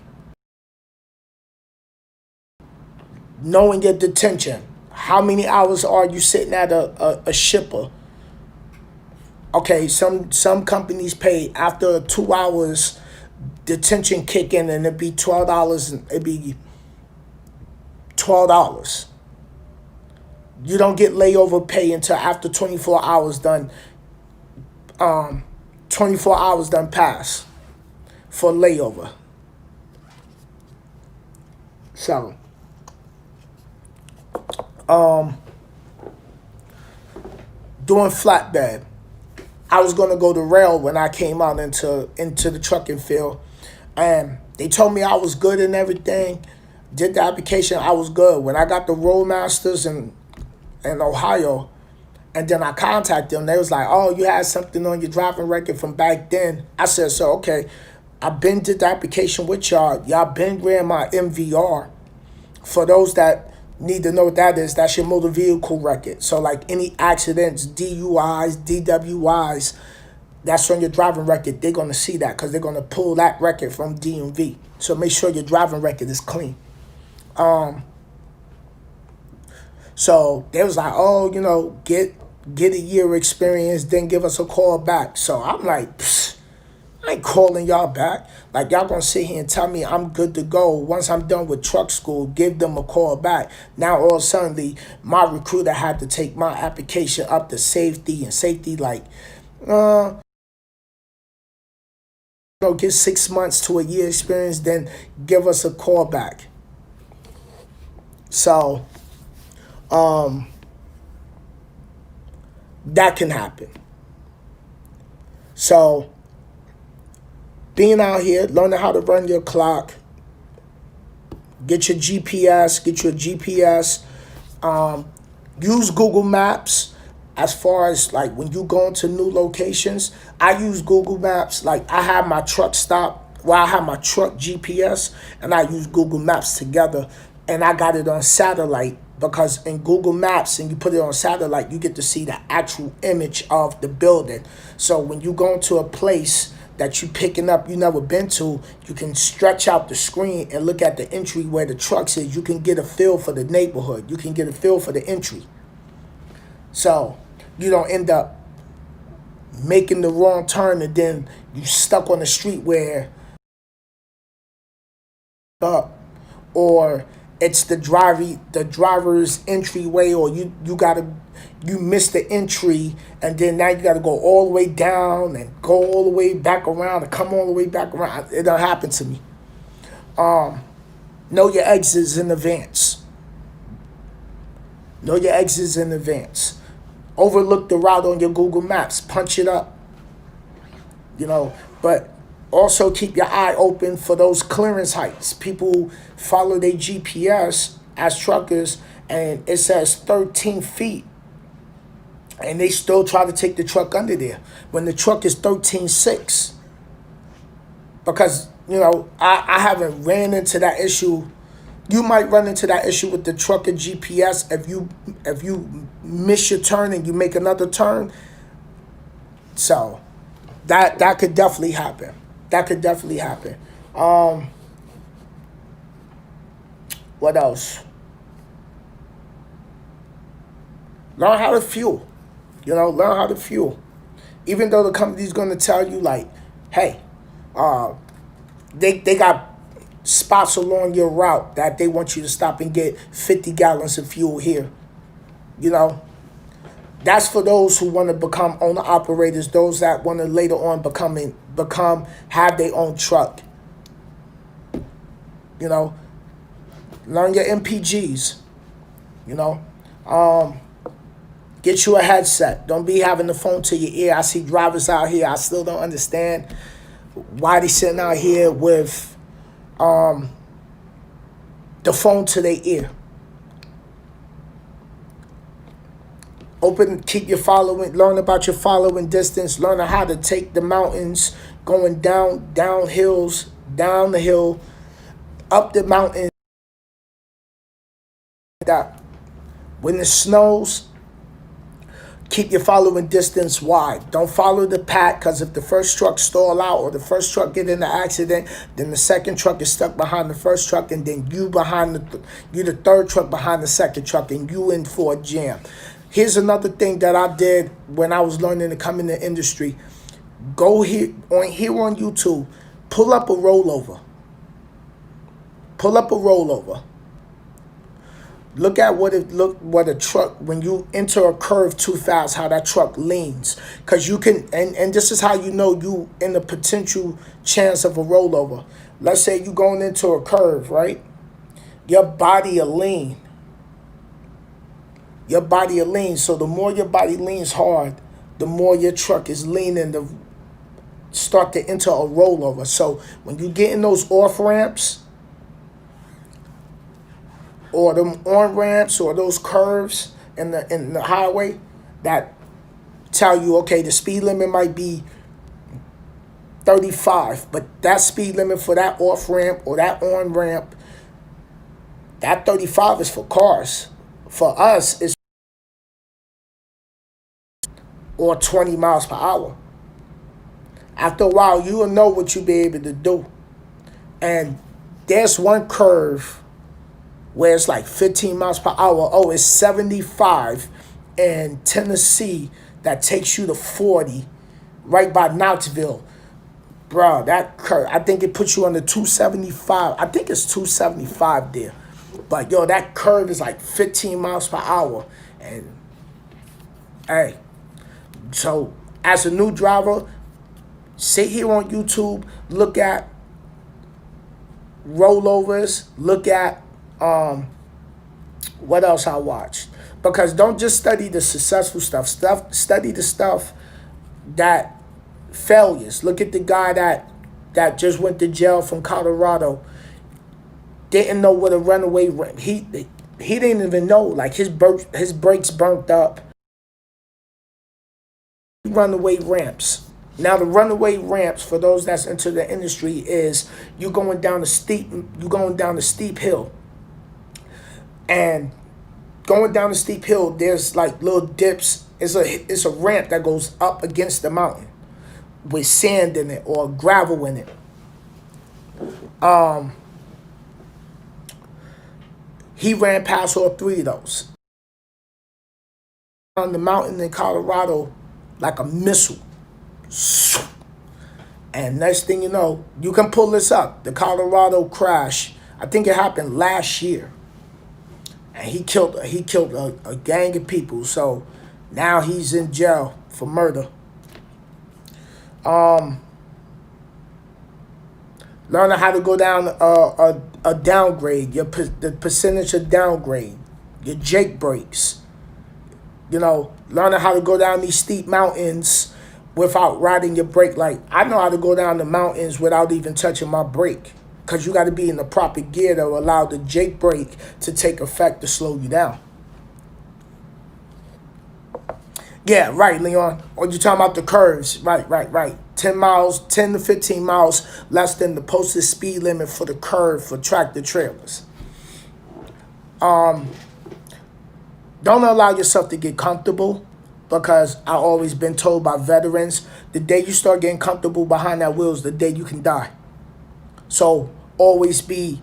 Knowing your detention. How many hours are you sitting at a shipper? Okay, some companies pay after 2 hours detention kick in, and it'd be $12, and it'd be $12. You don't get layover pay until after 24 hours done. 24 hours done pass for layover. So, doing flatbed. I was gonna go to rail when I came out into the trucking field, and they told me I was good and everything. Did the application, I was good. When I got the Roadmasters in Ohio, and then I contacted them, they was like, oh, you had something on your driving record from back then. I said, so, okay. I been did the application with y'all. Y'all been ran my MVR. For those that need to know what that is, that's your motor vehicle record. So like any accidents, DUIs, DWIs, that's on your driving record. They're gonna see that because they're gonna pull that record from DMV. So make sure your driving record is clean. So they was like, oh, get a year experience, then give us a call back. So I'm like, psst, I ain't calling y'all back. Like y'all gonna sit here and tell me I'm good to go. Once I'm done with truck school, give them a call back. Now all of a sudden, my recruiter had to take my application up to safety, and safety like, get 6 months to a year experience, then give us a call back. So, that can happen. So, being out here, learning how to run your clock, get your GPS, use Google Maps. As far as like when you go into new locations, I use Google Maps. Like I have my truck stop, I have my truck GPS, and I use Google Maps together, and I got it on satellite because in Google Maps and you put it on satellite, you get to see the actual image of the building. So when you go into a place that you picking up you never been to, you can stretch out the screen and look at the entry where the trucks is. You can get a feel for the neighborhood. You can get a feel for the entry. So you don't end up making the wrong turn and then you stuck on the street where or it's the driver's entryway, or you miss the entry, and then now you gotta go all the way down and go all the way back around and come all the way back around. It don't happen to me. Know your exits in advance. Know your exits in advance. Overlook the route on your Google Maps. Punch it up. But also keep your eye open for those clearance heights. People follow their GPS as truckers, and it says 13 feet. And they still try to take the truck under there when the truck is 13.6. Because, I haven't ran into that issue. You might run into that issue with the truck and GPS if you miss your turn and you make another turn. So that could definitely happen. That could definitely happen. What else? Learn how to fuel. Learn how to fuel. Even though the company's going to tell you like, hey, they got spots along your route that they want you to stop and get 50 gallons of fuel here. That's for those who want to become owner operators, those that want to later on have their own truck. Learn your MPGs. Get you a headset. Don't be having the phone to your ear. I see drivers out here, I still don't understand why they sitting out here with the phone to their ear. Keep your following, learn about your following distance, learn how to take the mountains, going down hills, down the hill, up the mountain. That when it snows, keep your following distance wide. Don't follow the pack, because if the first truck stall out or the first truck get in an accident, then the second truck is stuck behind the first truck, and then you the third truck behind the second truck, and you in for a jam. Here's another thing that I did when I was learning to come in the industry. Go here on YouTube, pull up a rollover. Pull up a rollover. Look at what a truck, when you enter a curve too fast, how that truck leans. Because you can, and this is how you know you in the potential chance of a rollover. Let's say you going into a curve, right? Your body will lean. Your body will lean. So the more your body leans hard, the more your truck is leaning to start to enter a rollover. So when you get in those off ramps, or them on ramps, or those curves in the highway that tell you, okay, the speed limit might be 35. But that speed limit for that off ramp or that on ramp, that 35 is for cars. For us, it's or 20 miles per hour. After a while, you will know what you'll be able to do. And there's one curve where it's like 15 miles per hour. Oh, it's 75 in Tennessee that takes you to 40 right by Knoxville. Bro, that curve, I think it puts you on the 275. I think it's 275 there. But, yo, that curve is like 15 miles per hour. And, hey, so as a new driver, sit here on YouTube, look at rollovers, look at what else I watched. Because don't just study the successful stuff. Study the stuff that failures. Look at the guy that just went to jail from Colorado. Didn't know what a runaway ramp. He didn't even know. Like his brakes burnt up. Runaway ramps. Now the runaway ramps, for those that's into the industry, is you going down a steep hill. And going down the steep hill, there's like little dips. It's a ramp that goes up against the mountain with sand in it or gravel in it. He ran past all three of those. On the mountain in Colorado, like a missile. And next thing you know, you can pull this up. The Colorado crash, I think it happened last year. And he killed a gang of people. So now he's in jail for murder. Learning how to go down a downgrade, the percentage of downgrade, your Jake brakes. You know, learning how to go down these steep mountains without riding your brake. Like, I know how to go down the mountains without even touching my brake. Because you got to be in the proper gear to allow the Jake brake to take effect to slow you down. Yeah, right, Leon. Or you talking about the curves. Right. 10 to 15 miles less than the posted speed limit for the curve for tractor trailers. Don't allow yourself to get comfortable, because I've always been told by veterans, the day you start getting comfortable behind that wheel is the day you can die. So always be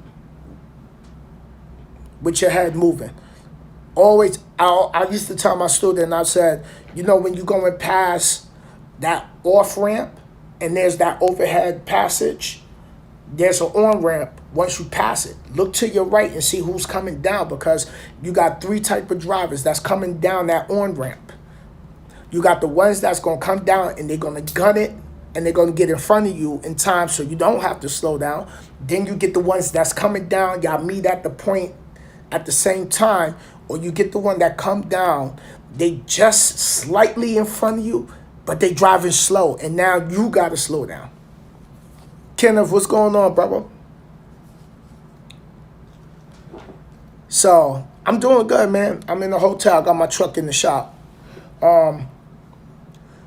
with your head moving. Always, I used to tell my student, I said, you know, when you're going past that off ramp and there's that overhead passage, there's an on ramp. Once you pass it, look to your right and see who's coming down, because you got three type of drivers that's coming down that on ramp. You got the ones that's going to come down and they're going to gun it and they're going to get in front of you in time so you don't have to slow down. Then you get the ones that's coming down, y'all meet at the point at the same time, or you get the one that come down, they just slightly in front of you, but they driving slow, and now you got to slow down. Kenneth, what's going on, brother? So, I'm doing good, man. I'm in the hotel. I got my truck in the shop.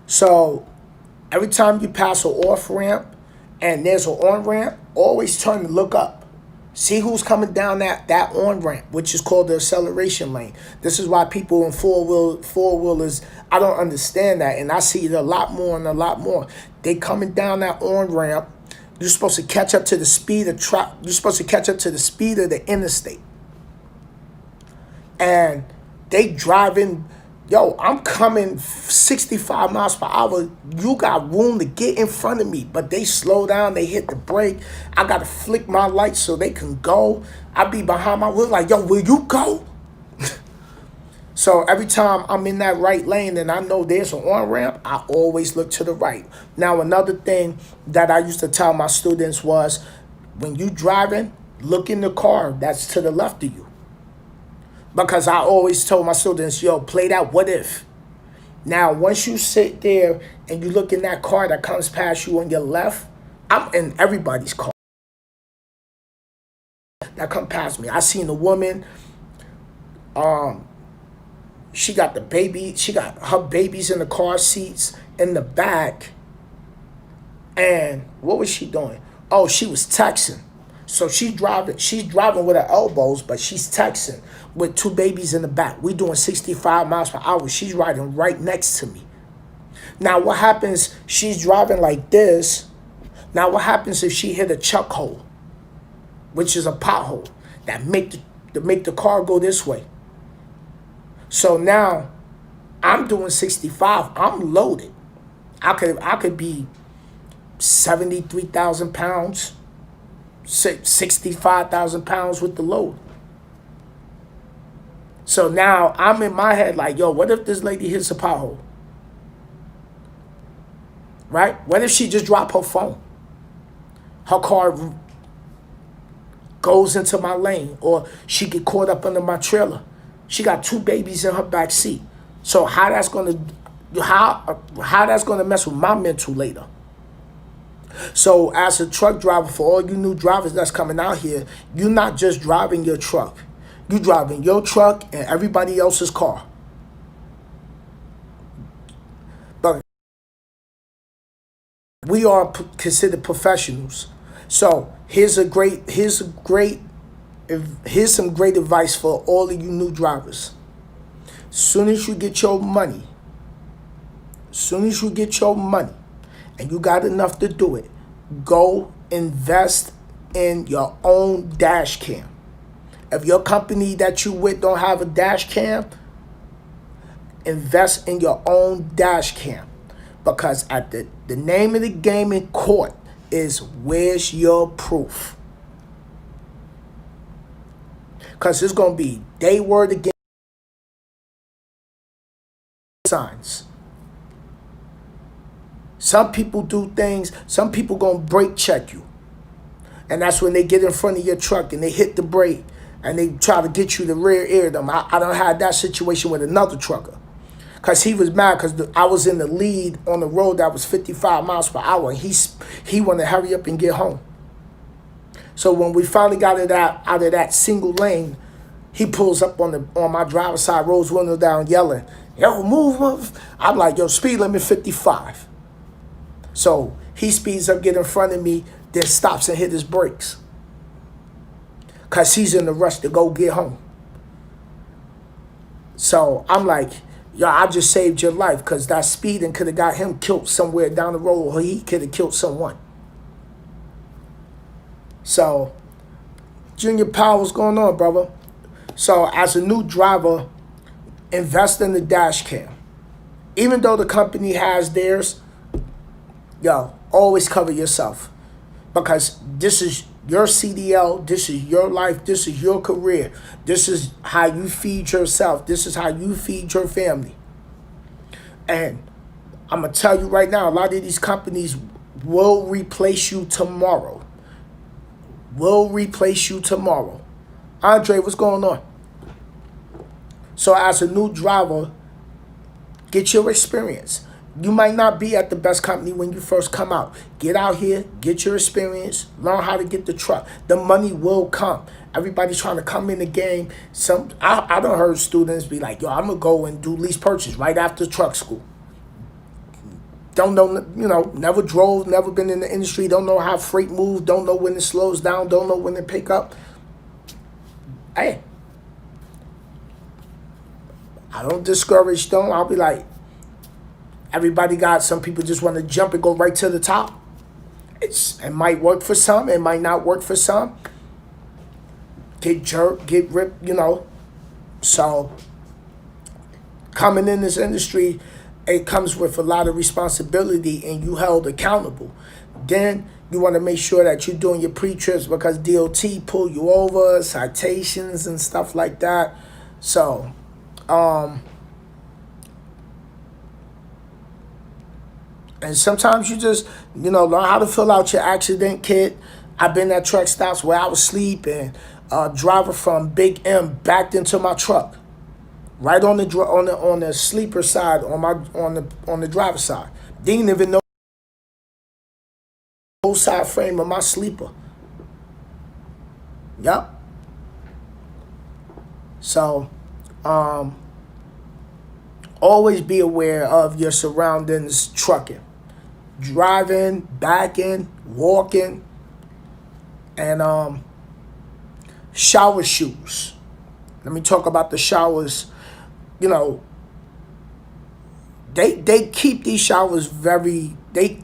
So, every time you pass an off ramp and there's an on ramp, always turn and look up. See who's coming down that on ramp, which is called the acceleration lane. This is why people in four-wheelers, I don't understand that. And I see it a lot more and a lot more. They coming down that on ramp. You're supposed to catch up to the speed of You're supposed to catch up to the speed of the interstate. And they driving, yo, I'm coming 65 miles per hour. You got room to get in front of me, but they slow down, they hit the brake. I got to flick my lights so they can go. I be behind my wheel like, yo, will you go? So every time I'm in that right lane and I know there's an on-ramp, I always look to the right. Now, another thing that I used to tell my students was, when you driving, look in the car that's to the left of you. Because I always told my students, yo, play that what if. Now, once you sit there and you look in that car that comes past you on your left, I'm in everybody's car that come past me. I seen a woman, she got the baby, she got her babies in the car seats in the back. And what was she doing? Oh, she was texting. So she's driving with her elbows, but she's texting with two babies in the back. We doing 65 miles per hour. She's riding right next to me. Now what happens? She's driving like this. Now what happens if she hit a chuck hole, which is a pothole that make the car go this way? So now I'm doing 65. I'm loaded. I could be 73,000 pounds, 65,000 pounds with the load. So now I'm in my head like, yo, what if this lady hits a pothole? Right? What if she just dropped her phone? Her car goes into my lane, or she get caught up under my trailer. She got two babies in her back seat. So how that's gonna mess with my mental later? So as a truck driver, for all you new drivers that's coming out here, you're not just driving your truck. You're driving your truck and everybody else's car. But we are considered professionals. So here's some great advice for all of you new drivers. As soon as you get your money, and you got enough to do it, go invest in your own dash cam. If your company that you with don't have a dash cam, invest in your own dash cam. Because at the name of the game in court is, where's your proof? Because it's going to be they word against signs. Some people do things, some people going to brake check you. And that's when they get in front of your truck and they hit the brake and they try to get you to rear ear them. I done had that situation with another trucker. Because he was mad because I was in the lead on the road that was 55 miles per hour. And he wanted to hurry up and get home. So when we finally got it out of that single lane, he pulls up on my driver's side, rolls window down, yelling, yo, move. I'm like, yo, speed limit 55. So he speeds up, get in front of me, then stops and hit his brakes. Because he's in the rush to go get home. So I'm like, yo, I just saved your life, because that speeding could have got him killed somewhere down the road, or he could have killed someone. So, Junior Powell, what's going on, brother? So as a new driver, invest in the dash cam. Even though the company has theirs, yo, always cover yourself. Because this is your CDL, this is your life, this is your career. This is how you feed yourself. This is how you feed your family. And I'm going to tell you right now, a lot of these companies will replace you tomorrow. Andre, what's going on? So as a new driver, get your experience. You might not be at the best company when you first come out. Get out here, get your experience, learn how to get the truck. The money will come. Everybody's trying to come in the game. I done heard students be like, yo, I'm going to go and do lease purchase right after truck school. Don't know, never drove, never been in the industry, don't know how freight moves, don't know when it slows down, don't know when it pick up. Hey, I don't discourage them. I'll be like, some people just want to jump and go right to the top. It might work for some, it might not work for some. Get jerked, get ripped, So, coming in this industry, it comes with a lot of responsibility and you held accountable. Then you want to make sure that you're doing your pre-trips, because DOT pull you over, citations and stuff like that. So, and sometimes you just, learn how to fill out your accident kit. I've been at truck stops where I was asleep and a driver from Big M backed into my truck, right on the sleeper side, on the driver's side. Didn't even know the whole side frame of my sleeper. Yep. So, always be aware of your surroundings trucking. driving, backing, walking, and shower shoes. Let me talk about the showers. You know, they keep these showers very, they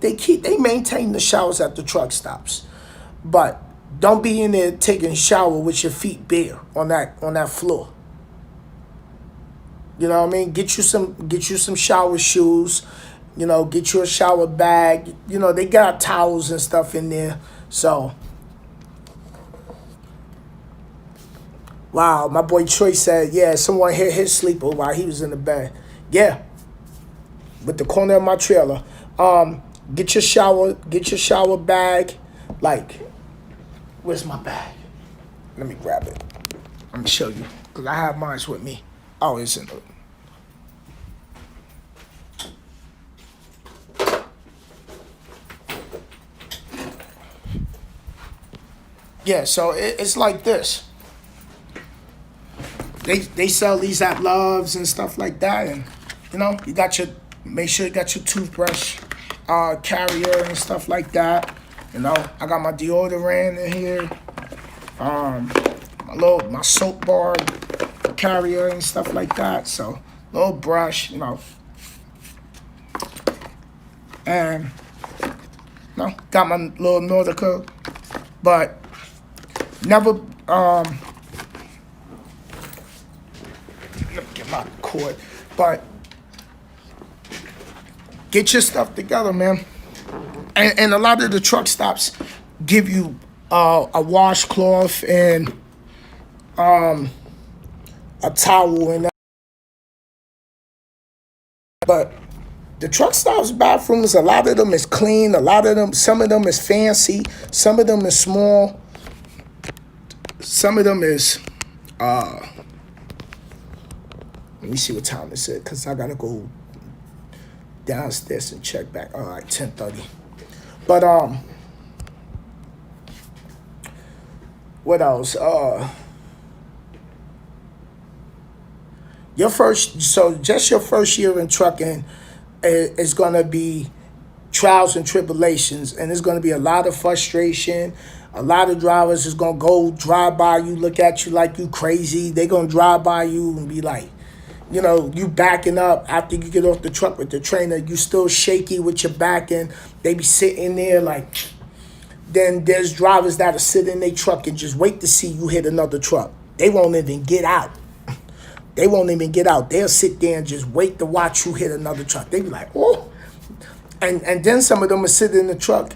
maintain the showers at the truck stops. But don't be in there taking a shower with your feet bare on that floor. You know what I mean? Get you some shower shoes. You know, get you a shower bag. You know, they got towels and stuff in there. So, wow, my boy Troy said, yeah, someone hit his sleeper while he was in the bed. Yeah, with the corner of my trailer. Get your shower bag. Like, where's my bag? Let me grab it. Let me show you, because I have mine with me. Oh, it's in the... Yeah, so it's like this. They sell these at Love's and stuff like that, and you know, you got your, make sure you got your toothbrush carrier and stuff like that. You know, I got my deodorant in here, my soap bar carrier and stuff like that. So little brush, you know, and you know, got my little Nordica, but never let me get my cord, but get your stuff together, man. And a lot of the truck stops give you a washcloth and a towel and that. But the truck stops bathrooms, a lot of them is clean, some of them is fancy, some of them is small, some of them is let me see what time this is, because I gotta go downstairs and check back. All right, 10:30. But what else? Just your first year in trucking is gonna be trials and tribulations, and there's gonna be a lot of frustration. A lot of drivers is gonna go drive by you, look at you like you crazy. They gonna drive by you and be like, you know, you backing up after you get off the truck with the trainer, you still shaky with your backing. They be sitting there like, then there's drivers that'll sit in their truck and just wait to see you hit another truck. They won't even get out. They won't even get out. They'll sit there and just wait to watch you hit another truck. They be like, oh. And then some of them will sit in the truck.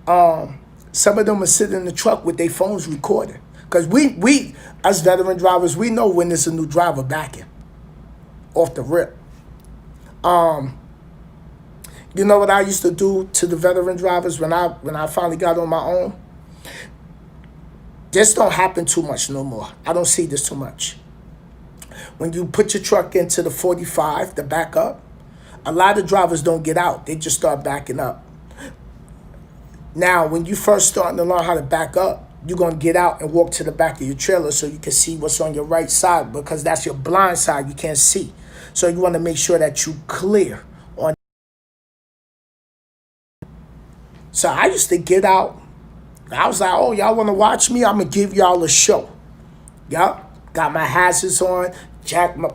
Some of them will sit in the truck with their phones recording. Because we, as veteran drivers, we know when there's a new driver backing off the rip. You know what I used to do to the veteran drivers when I finally got on my own? This don't happen too much no more. I don't see this too much. When you put your truck into the 45 to back up, a lot of drivers don't get out. They just start backing up. Now, when you first starting to learn how to back up, you're going to get out and walk to the back of your trailer so you can see what's on your right side, because that's your blind side. You can't see. So you want to make sure that you clear on. So I used to get out. I was like, oh, y'all want to watch me? I'm going to give y'all a show. Yup. Got my hazards on.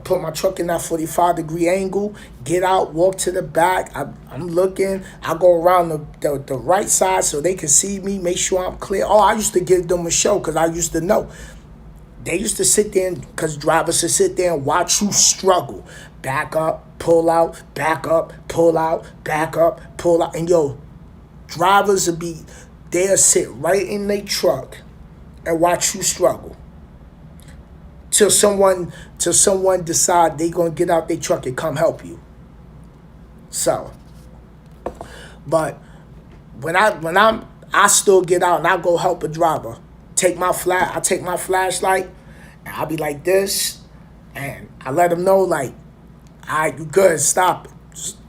Put my truck in that 45-degree angle. Get out, walk to the back. I'm looking. I go around the right side so they can see me, make sure I'm clear. Oh, I used to give them a show because I used to know. They used to sit there, because drivers would sit there and watch you struggle. Back up, pull out, back up, pull out, back up, pull out. And yo, drivers would be, they'll sit right in their truck and watch you struggle. Till someone decide they gonna get out their truck and come help you. So, but when I still get out and I go help a driver, I take my flashlight and I'll be like this, and I let them know like, all right, you good, stop it.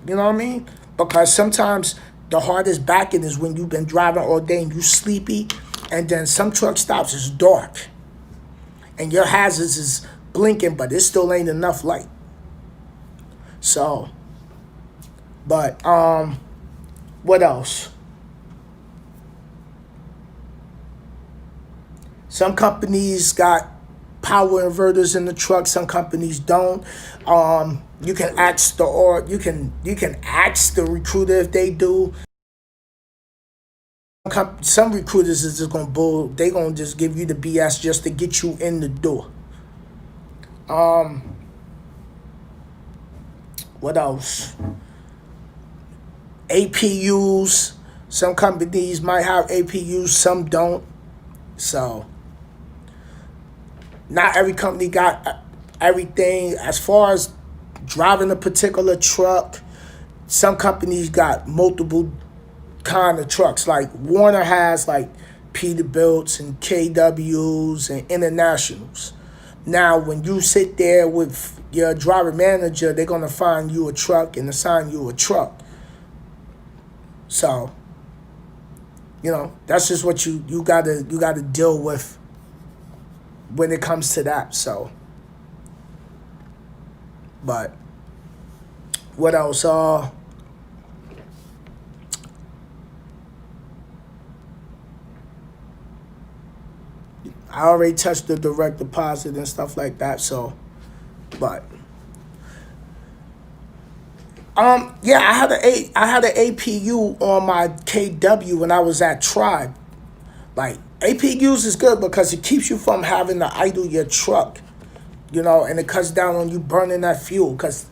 You know what I mean? Because sometimes the hardest backing is when you've been driving all day and you sleepy, and then some truck stops is dark. And your hazards is blinking, but it still ain't enough light. So, but What else? Some companies got power inverters in the truck. Some companies don't. You can ask you can ask the recruiter if they do. Some recruiters is just gonna bull. They gonna just give you the BS just to get you in the door. What else? APUs. Some companies might have APUs. Some don't. So not every company got everything. As far as driving a particular truck, some companies got multiple kind of trucks. Like Warner has like Peterbilts and KWs and Internationals. Now, when you sit there with your driver manager, they're gonna find you a truck and assign you a truck. So, that's just what you gotta deal with when it comes to that. So, but what else? I already touched the direct deposit and stuff like that. So, but yeah, I had an APU on my KW when I was at Tribe. Like APUs is good because it keeps you from having to idle your truck, and it cuts down on you burning that fuel. Because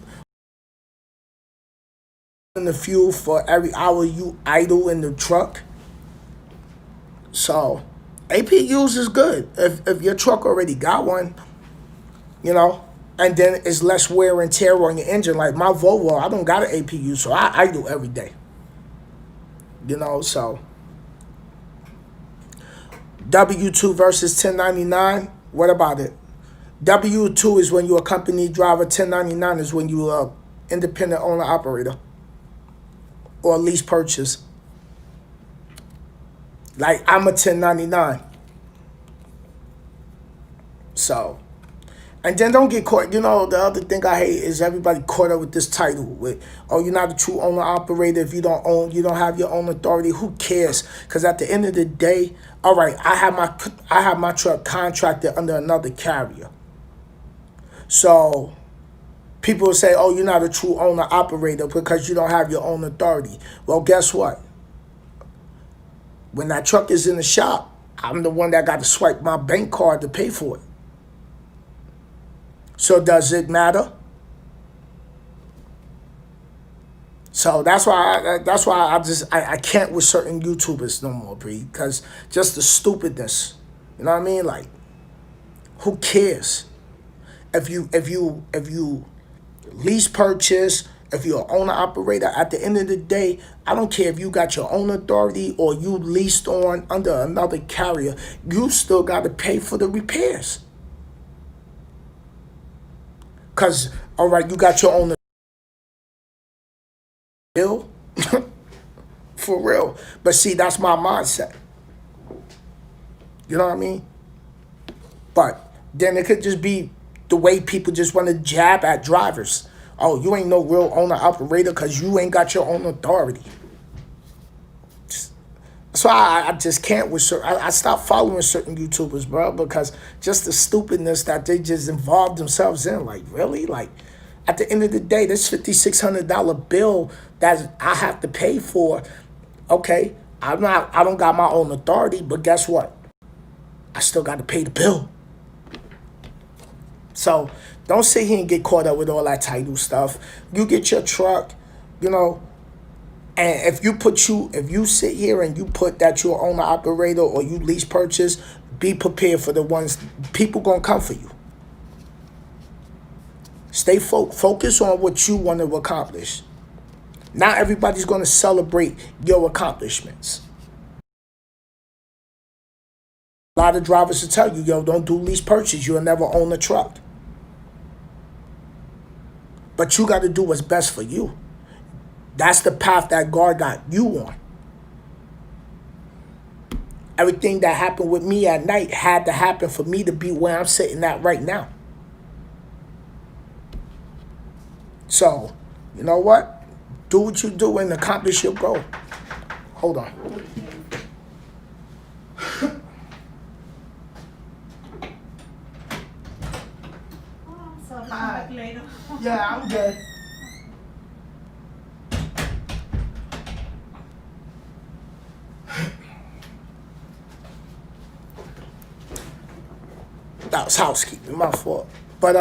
the fuel for every hour you idle in the truck. So APUs is good if your truck already got one, and then it's less wear and tear on your engine. Like my Volvo, I don't got an APU, so I idle every day. So W-2 versus 1099, what about it? W-2 is when you're a company driver. 1099 is when you're a independent owner operator or lease purchase. Like I'm a 1099. So, and then don't get caught. The other thing I hate is everybody caught up with this title with, oh, you're not a true owner operator if you don't have your own authority. Who cares? Because at the end of the day, all right, I have my truck contracted under another carrier. So people will say, oh, you're not a true owner operator because you don't have your own authority. Well, guess what? When that truck is in the shop, I'm the one that got to swipe my bank card to pay for it. So does it matter? So that's why I can't with certain YouTubers no more, because just the stupidness. You know what I mean? Like, who cares? If you lease purchase, if you're an owner operator, at the end of the day, I don't care if you got your own authority or you leased on under another carrier, you still got to pay for the repairs. Because, all right, you got your own bill. For real. But see, that's my mindset. You know what I mean? But then it could just be the way people just want to jab at drivers. Oh, you ain't no real owner operator because you ain't got your own authority. So I just can't with certain. I stopped following certain YouTubers, bro, because just the stupidness that they just involved themselves in. Like, really? Like, at the end of the day, this $5,600 bill that I have to pay for, okay, I don't got my own authority, but guess what? I still got to pay the bill. So don't sit here and get caught up with all that title stuff. You get your truck, and if you sit here and you put that you're owner operator or you lease purchase, be prepared for the ones people gonna come for you. Stay focus on what you want to accomplish. Not everybody's gonna celebrate your accomplishments. A lot of drivers will tell you, yo, don't do lease purchase. You'll never own a truck. But you got to do what's best for you. That's the path that God got you on. Everything that happened with me at night had to happen for me to be where I'm sitting at right now. So, you know what? Do what you do and accomplish your goal. Hold on. So come Hi. back later. Yeah, I'm good. That was housekeeping, my fault. But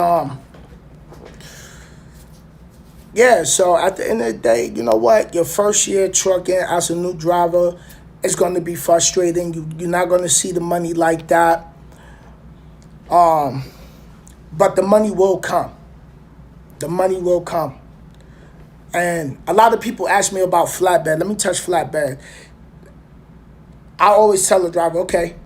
yeah. So at the end of the day, you know what? Your first year trucking as a new driver is going to be frustrating. You're not going to see the money like that. But the money will come. The money will come. And a lot of people ask me about flatbed. Let me touch flatbed. I always tell the driver, okay,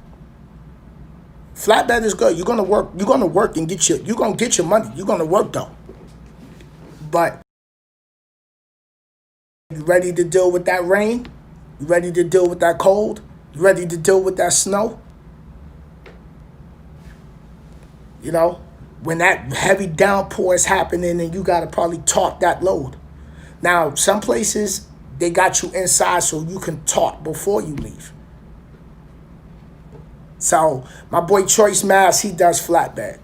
flatbed is good. You're gonna work. You're gonna work and get your. You're gonna get your money. You're gonna work though. But you ready to deal with that rain? You ready to deal with that cold? You ready to deal with that snow? You know, when that heavy downpour is happening and you gotta probably talk that load. Now, some places they got you inside so you can talk before you leave. So my boy Choice Mass, he does flatbed.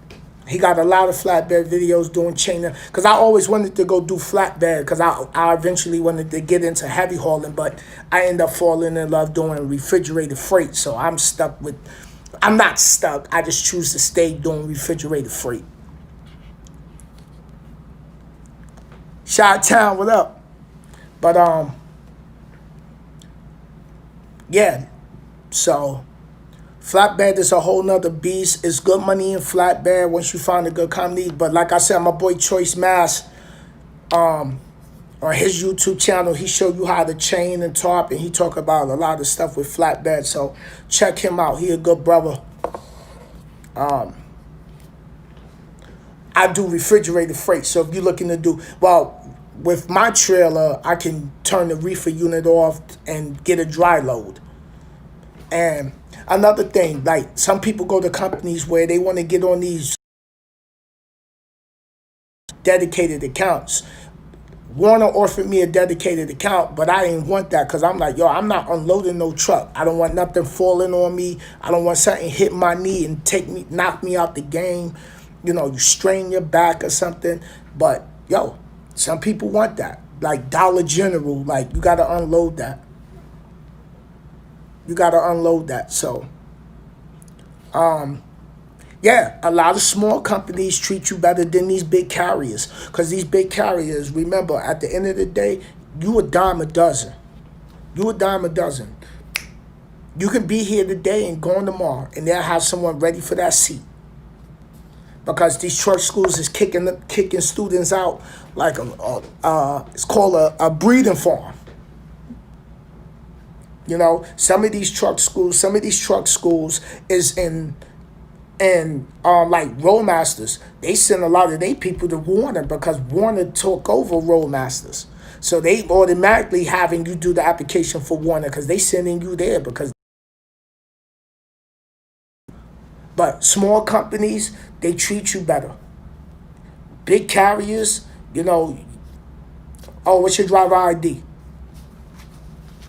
He got a lot of flatbed videos doing chaining. Because I always wanted to go do flatbed because I eventually wanted to get into heavy hauling, but I end up falling in love doing refrigerated freight. So I'm stuck with, I'm not stuck. I just choose to stay doing refrigerated freight. Chi-Town, what up? But yeah, so flatbed is a whole nother beast. It's good money in flatbed once you find a good company. But like I said, my boy Choice Mass, on his YouTube channel, he show you how to chain and tarp, and he talk about a lot of stuff with flatbed. So check him out. He a good brother. I do refrigerated freight. So if you're looking to do, well, with my trailer, I can turn the reefer unit off and get a dry load. And another thing, like some people go to companies where they want to get on these dedicated accounts. Warner offered me a dedicated account, but I didn't want that because I'm like, yo, I'm not unloading no truck. I don't want nothing falling on me. I don't want something hitting my knee and knock me out the game. You know, you strain your back or something. But yo, some people want that. Like Dollar General, like you gotta unload that. You gotta unload that. So yeah, a lot of small companies treat you better than these big carriers. Because these big carriers, remember, at the end of the day, you a dime a dozen. You a dime a dozen. You can be here today and gone tomorrow, and they'll have someone ready for that seat. Because these church schools is kicking students out like it's called a breeding farm. You know, some of these truck schools is in like Roadmasters, they send a lot of their people to Warner because Warner took over Roadmasters. So they automatically having you do the application for Warner because they sending you there because. But small companies, they treat you better. Big carriers, you know, oh, what's your driver ID?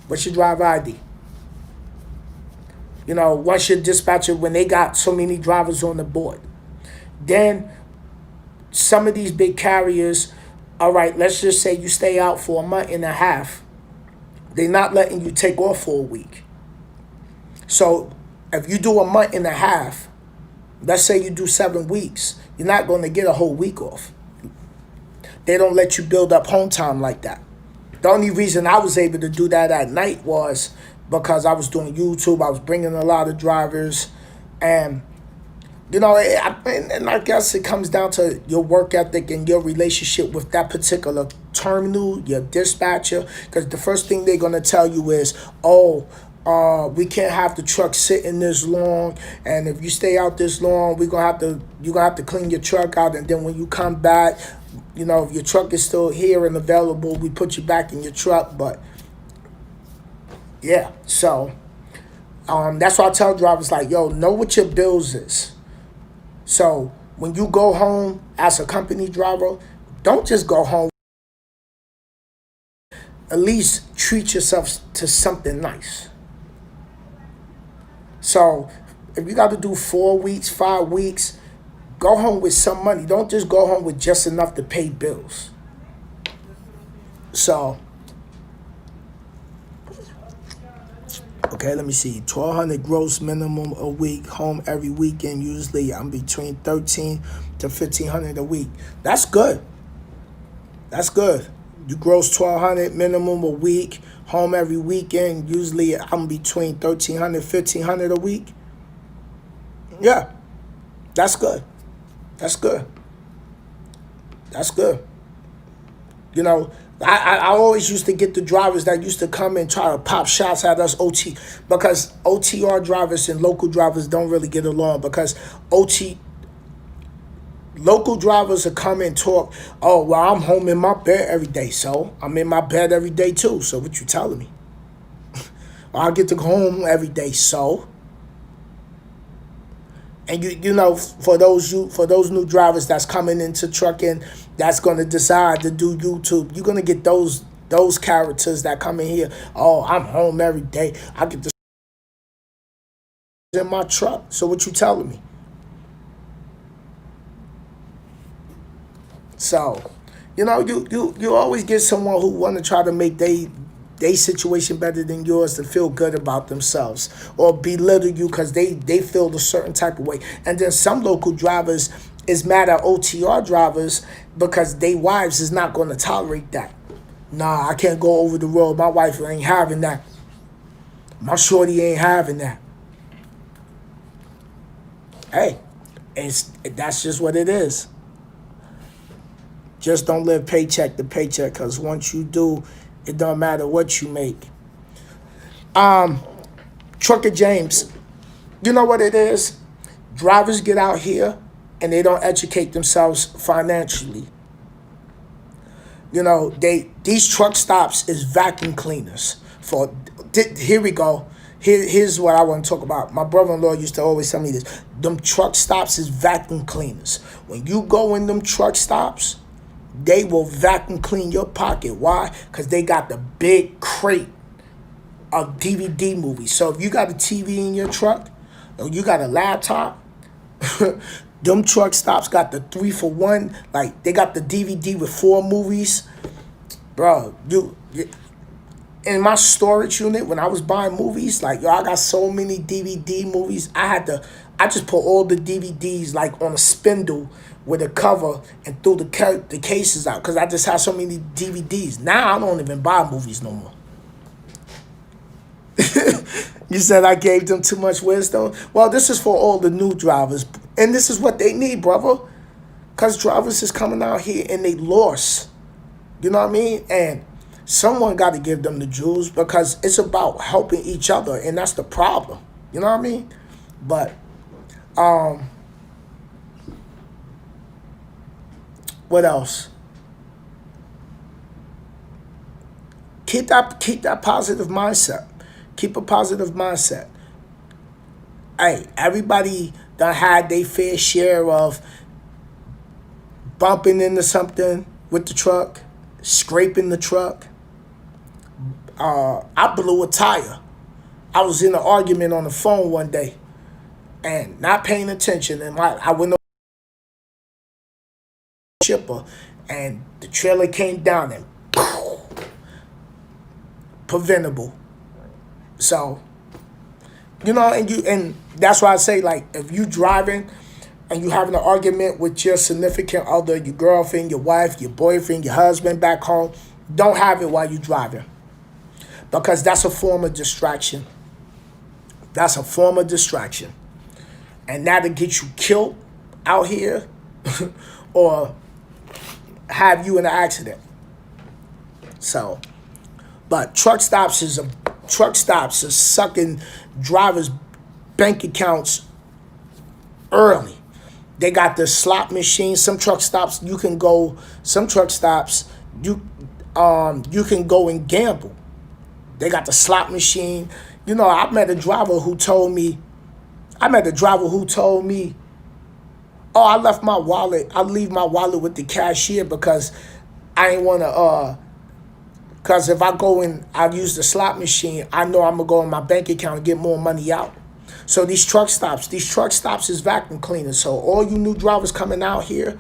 What's your driver ID? You know, once your dispatcher, when they got so many drivers on the board. Then some of these big carriers, all right, let's just say you stay out for a month and a half. They're not letting you take off for a week. So if you do a month and a half, let's say you do 7 weeks, you're not going to get a whole week off. They don't let you build up home time like that. The only reason I was able to do that at night was because I was doing YouTube. I was bringing a lot of drivers. And, you know, and I guess it comes down to your work ethic and your relationship with that particular terminal, your dispatcher. Because the first thing they're going to tell you is, we can't have the truck sitting this long, and if you stay out this long, you're gonna have to clean your truck out, and then when you come back, you know, if your truck is still here and available, we put you back in your truck. But yeah, so that's why I tell drivers, like, yo, know what your bills is. So when you go home as a company driver, don't just go home. at least treat yourself to something nice. So if you got to do 4 weeks, 5 weeks, go home with some money. Don't just go home with just enough to pay bills. So, okay, let me see. 1,200 gross minimum a week. Home every weekend. Usually I'm between 13 to 1,500 a week. That's good. That's good. You gross 1,200 minimum a week. Home every weekend. Usually I'm between 1,300, 1,500 a week. Yeah, that's good. That's good. That's good. You know, I always used to get the drivers that used to come and try to pop shots at us OT, because OTR drivers and local drivers don't really get along, because local drivers will come and talk, oh, well, I'm home in my bed every day, so I'm in my bed every day too. So what you telling me? I get to go home every day, so. And you know, for those new drivers that's coming into trucking, that's gonna decide to do YouTube, you're gonna get those characters that come in here. Oh, I'm home every day. I get to in my truck. So what you telling me? So, you know, you always get someone who want to try to make they situation better than yours to feel good about themselves, or belittle you because they feel a certain type of way. And then some local drivers is mad at OTR drivers because they wives is not going to tolerate that. Nah, I can't go over the road. My wife ain't having that. My shorty ain't having that. Hey, that's just what it is. Just don't live paycheck to paycheck, because once you do, it don't matter what you make. Trucker James, you know what it is? Drivers get out here and they don't educate themselves financially. You know, these truck stops is vacuum cleaners. Here we go. Here's what I want to talk about. My brother-in-law used to always tell me this. Them truck stops is vacuum cleaners. When you go in them truck stops, they will vacuum clean your pocket. Why? Because they got the big crate of DVD movies. So if you got a TV in your truck, or you got a laptop, them truck stops got the 3-for-1. Like, they got the DVD with 4 movies. Bro, in my storage unit, when I was buying movies, like, yo, I got so many DVD movies. I just put all the DVDs like on a spindle with a cover and threw the cases out, because I just have so many DVDs. Now I don't even buy movies no more. You said I gave them too much wisdom? Well, this is for all the new drivers, and this is what they need, brother. Because drivers is coming out here and they lost. You know what I mean? And someone got to give them the jewels, because it's about helping each other, and that's the problem. You know what I mean? But, what else? Keep that positive mindset. Keep a positive mindset. Hey, everybody done had their fair share of bumping into something with the truck, scraping the truck. I blew a tire. I was in an argument on the phone one day and not paying attention, and I went over the chipper, and the trailer came down and preventable. So, you know, and that's why I say, like, if you driving and you having an argument with your significant other, your girlfriend, your wife, your boyfriend, your husband back home, don't have it while you driving, because that's a form of distraction. That's a form of distraction, and that'll get you killed out here or have you in an accident. So, but truck stops is sucking drivers' bank accounts early. They got the slot machines. Some truck stops you can go and gamble. They got the slot machine. You know, I met a driver who told me, oh, I left my wallet. I leave my wallet with the cashier because I ain't want to Because if I go and I use the slot machine, I know I'm going to go in my bank account and get more money out. So these truck stops is vacuum cleaners. So all you new drivers coming out here,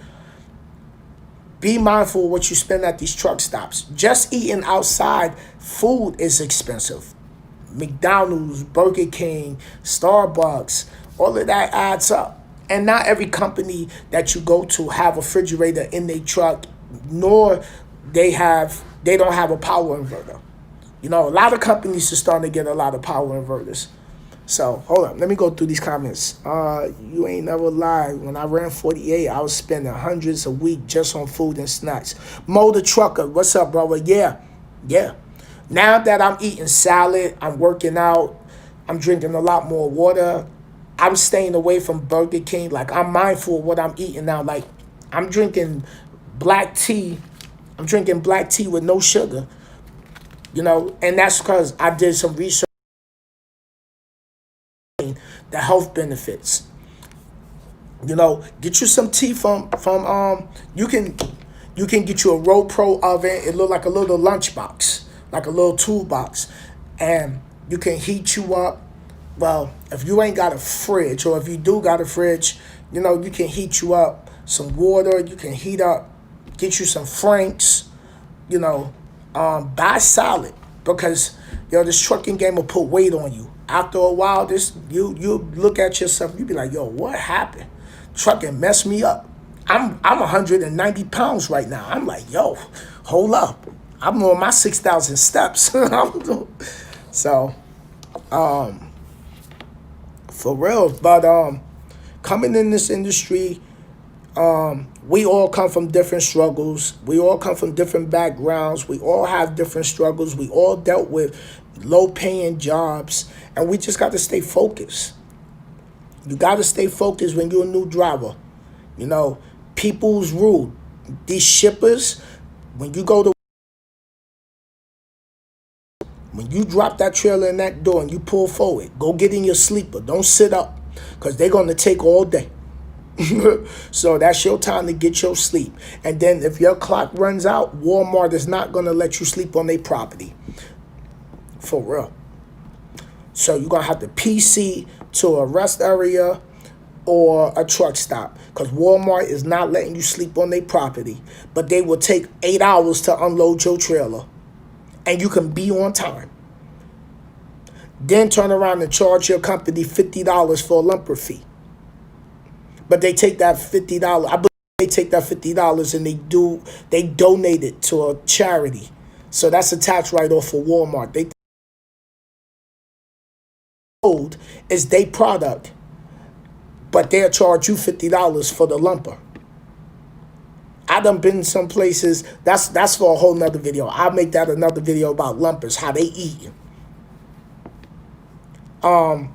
be mindful of what you spend at these truck stops. Just eating outside food is expensive. McDonald's, Burger King, Starbucks, all of that adds up. And not every company that you go to have a refrigerator in their truck, nor they don't have a power inverter. You know, a lot of companies are starting to get a lot of power inverters. So, hold on. Let me go through these comments. You ain't never lied. When I ran 48, I was spending hundreds a week just on food and snacks. Mo the trucker, what's up, brother? Yeah. Now that I'm eating salad, I'm working out, I'm drinking a lot more water, I'm staying away from Burger King. Like, I'm mindful of what I'm eating now. Like, I'm drinking black tea. I'm drinking black tea with no sugar. You know, and that's because I did some research. The health benefits. You know, get you some tea from you can get you a Row Pro oven. It look like a little lunchbox, like a little toolbox, and you can heat you up. Well, if you ain't got a fridge, or if you do got a fridge, you know, you can heat you up some water. You can heat up, get you some Franks. You know, buy solid, because this trucking game will put weight on you. After a while, you look at yourself, you be like, yo, what happened? Trucking messed me up. I'm 190 pounds right now. I'm like, yo, hold up. I'm on my 6,000 steps. So, for real. But coming in this industry, we all come from different struggles. We all come from different backgrounds. We all have different struggles. We all dealt with low-paying jobs, and we just got to stay focused. You got to stay focused when you're a new driver. You know, people's rude. These shippers, when you drop that trailer in that door and you pull forward, go get in your sleeper. Don't sit up, because they're going to take all day. So that's your time to get your sleep. And then if your clock runs out, Walmart is not going to let you sleep on their property. For real. So you're going to have to PC to a rest area or a truck stop, because Walmart is not letting you sleep on their property. But they will take 8 hours to unload your trailer, and you can be on time. Then turn around and charge your company $50 for a lumper fee. But they take that $50. I believe they take that $50 and they donate it to a charity. So that's a tax write-off for Walmart. They sold is their product, but they'll charge you $50 for the lumper. I done been some places. That's for a whole nother video. I'll make that another video about lumpers, how they eat.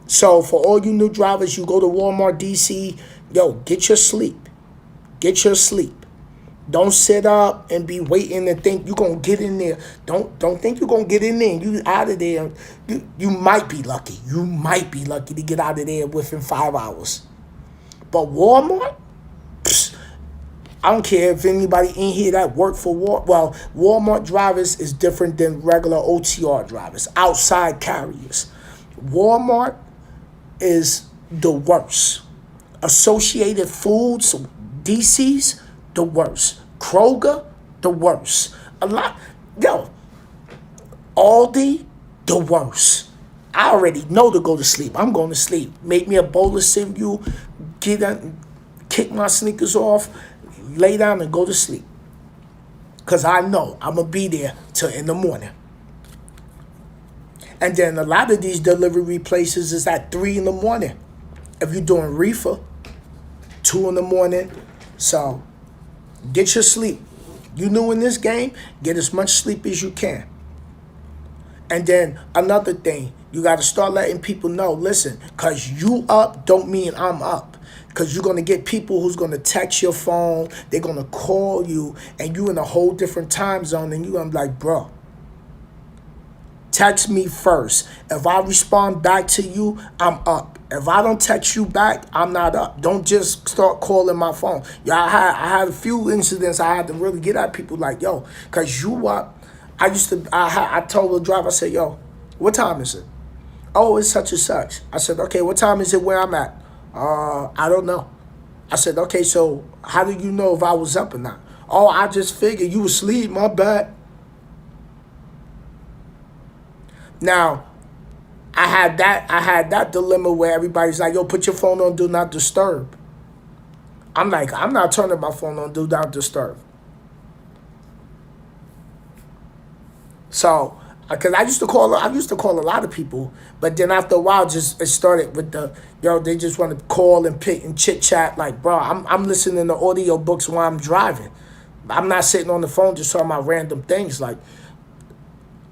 So for all you new drivers, you go to Walmart DC, yo, get your sleep. Get your sleep. Don't sit up and be waiting and think you're going to get in there. Don't think you're going to get in there and you out of there. You might be lucky. You might be lucky to get out of there within 5 hours. But Walmart, I don't care if anybody in here that work for Walmart. Well, Walmart drivers is different than regular OTR drivers, outside carriers. Walmart is the worst. Associated Foods, DC's, the worst. Kroger, the worst. Aldi, the worst. I already know to go to sleep. I'm going to sleep. Make me a bowl of cereal, kick my sneakers off, lay down and go to sleep. Because I know I'm going to be there till in the morning. And then a lot of these delivery places is at 3 in the morning. If you're doing reefer, 2 in the morning. So get your sleep. You new in this game, get as much sleep as you can. And then another thing, you got to start letting people know, listen, because you up don't mean I'm up. Because you're going to get people who's going to text your phone. They're going to call you, and you in a whole different time zone. And you're going to be like, bro, text me first. If I respond back to you, I'm up. If I don't text you back, I'm not up. Don't just start calling my phone. Yeah, I had a few incidents I had to really get at people like, yo, because you up, I told the driver, I said, yo, what time is it? Oh, it's such and such. I said, okay, what time is it where I'm at? I don't know. I said, okay, so how do you know if I was up or not? Oh, I just figured you was asleep, my bad. Now, I had that dilemma where everybody's like, yo, put your phone on do not disturb. I'm like, I'm not turning my phone on do not disturb. So, because I used to call a lot of people, but then after a while, just it started with they just want to call and pick and chit chat. Like, bro, I'm listening to audio books while I'm driving. I'm not sitting on the phone just talking about random things. Like,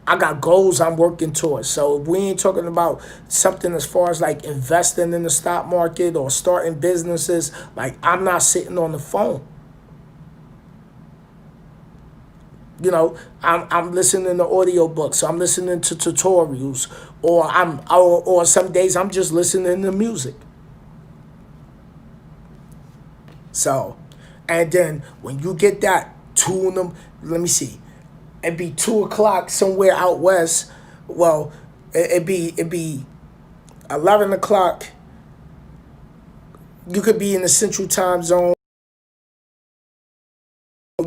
I got goals I'm working towards. So we ain't talking about something as far as like investing in the stock market or starting businesses. Like, I'm not sitting on the phone. I'm listening to audiobooks, I'm listening to tutorials, or some days I'm just listening to music. So, and then when you get that let me see, it'd be 2 o'clock somewhere out west. Well, it'd be 11 o'clock. You could be in the central time zone.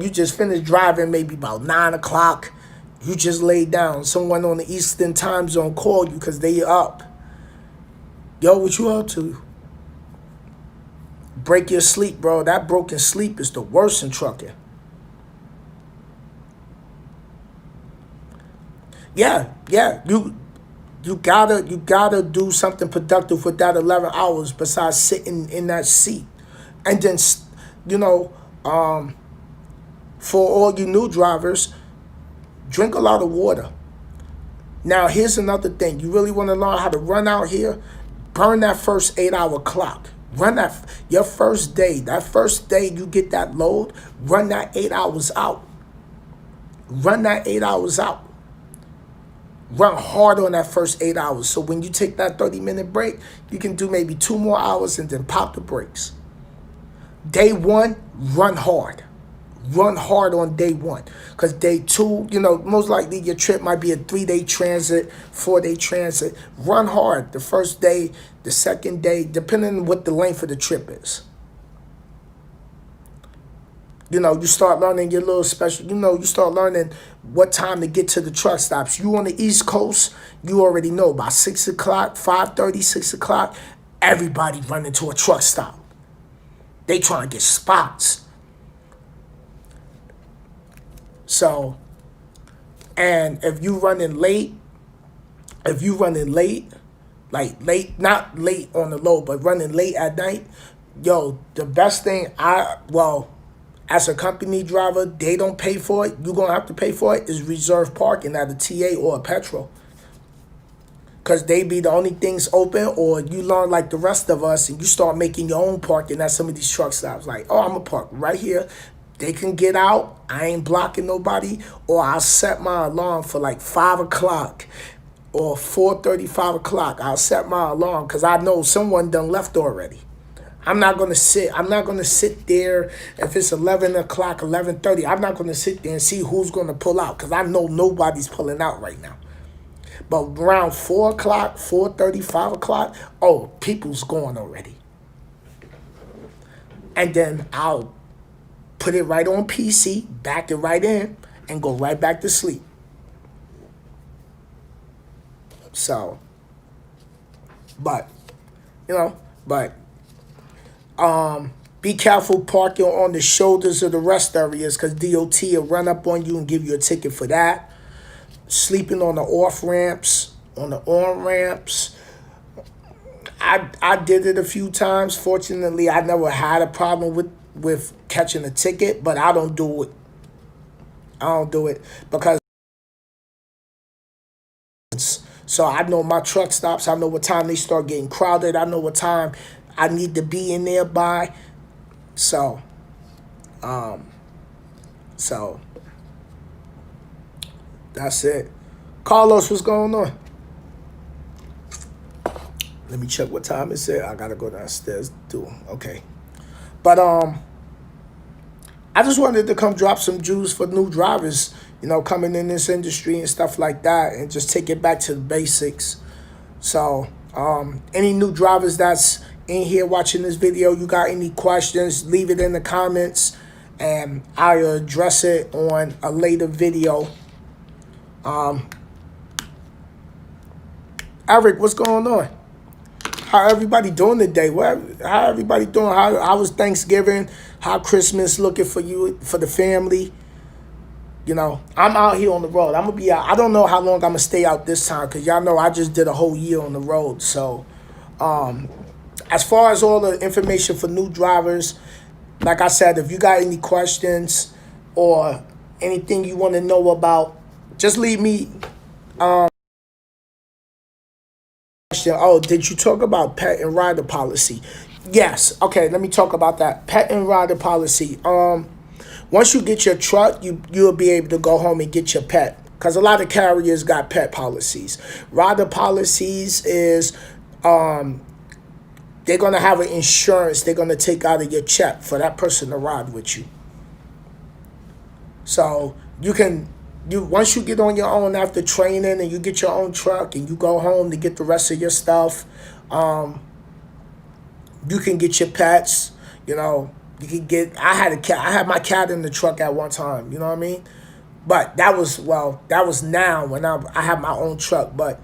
You just finished driving maybe about 9 o'clock. You just laid down. Someone on the Eastern time zone called you because they up. Yo, what you up to? Break your sleep, bro. That broken sleep is the worst in trucking. Yeah. You gotta do something productive with that 11 hours besides sitting in that seat. And then, you know, for all you new drivers, drink a lot of water. Now, here's another thing. You really want to learn how to run out here? Burn that first 8-hour clock. Run your first day. That first day you get that load, run that 8 hours out. Run that 8 hours out. Run hard on that first 8 hours. So when you take that 30-minute break, you can do maybe 2 more hours and then pop the brakes. Day one, run hard. Run hard on day one. Because day two, most likely your trip might be a 3-day transit, 4-day transit. Run hard the first day, the second day, depending on what the length of the trip is. You start learning your little special, you start learning what time to get to the truck stops. You on the East Coast, you already know by 6 o'clock, 5:30, 6 o'clock, everybody running to a truck stop. They trying to get spots. So, and if you running late, like late, not late on the low, but running late at night, yo, the best thing as a company driver, they don't pay for it. You're going to have to pay for it is reserve parking at a TA or a petrol. Because they be the only things open, or you learn like the rest of us and you start making your own parking at some of these truck stops. Like, oh, I'm going to park right here. They can get out. I ain't blocking nobody. Or I'll set my alarm for like 5 o'clock or 4:30, 5 o'clock. I'll set my alarm because I know someone done left already. I'm not going to sit there if it's 11 o'clock, 11:30. I'm not going to sit there and see who's going to pull out because I know nobody's pulling out right now. But around 4 o'clock, 4:30, 5 o'clock, oh, people's going already. And then I'll put it right on PC, back it right in, and go right back to sleep. So, be careful parking on the shoulders of the rest areas because DOT will run up on you and give you a ticket for that. Sleeping on the off ramps, on the on ramps. I did it a few times. Fortunately, I never had a problem with catching a ticket, but I don't do it. I don't do it because so I know my truck stops. I know what time they start getting crowded. I know what time I need to be in there by. So that's it. Carlos, what's going on? Let me check what time it's at. I gotta go downstairs too. Okay. But I just wanted to come drop some juice for new drivers. coming in this industry and stuff like that, and just take it back to the basics. So, any new drivers that's in here watching this video, you got any questions, leave it in the comments, and I'll address it on a later video. Eric, what's going on? How everybody doing today? How everybody doing? How was Thanksgiving? How Christmas looking for you, for the family? I'm out here on the road. I'm gonna be out. I don't know how long I'm gonna stay out this time, because y'all know I just did a whole year on the road. So, as far as all the information for new drivers, like I said, if you got any questions or anything you want to know about, just leave me. Oh, did you talk about pet and rider policy? Yes. Okay, let me talk about that. Pet and rider policy. Once you get your truck, you'll be able to go home and get your pet, because a lot of carriers got pet policies. Rider policies is they're gonna have an insurance they're gonna take out of your check for that person to ride with you. So once you get on your own after training and you get your own truck and you go home to get the rest of your stuff, you can get your pets. You can get. I had a cat. I had my cat in the truck at one time. You know what I mean? But that was now when I have my own truck. But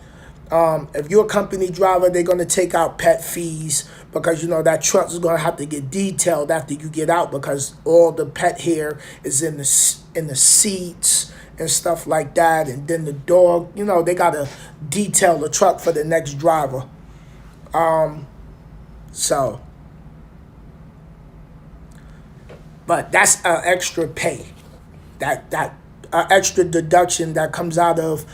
if you're a company driver, they're gonna take out pet fees, because that truck is gonna have to get detailed after you get out, because all the pet hair is in the seats and stuff like that, and then the dog. They gotta detail the truck for the next driver. So. But that's an extra pay, that extra deduction that comes out of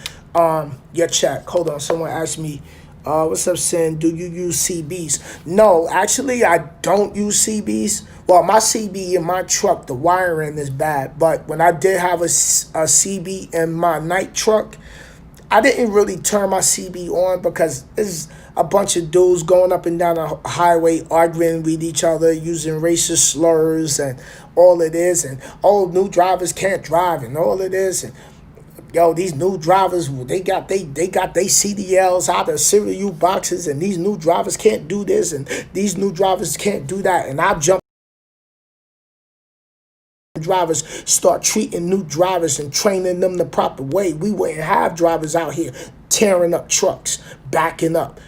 your check. Hold on, someone asked me, what's up, Sin? Do you use CBs? No, actually, I don't use CBs. Well, my CB in my truck, the wiring is bad. But when I did have a CB in my night truck, I didn't really turn my CB on, because it's a bunch of dudes going up and down the highway arguing with each other, using racist slurs and all it is, and new drivers can't drive and all it is, and these new drivers, they got they CDLs out of cereal boxes, and these new drivers can't do this, and these new drivers can't do that, and I jump. Drivers start treating new drivers and training them the proper way, we wouldn't have drivers out here tearing up trucks, backing up.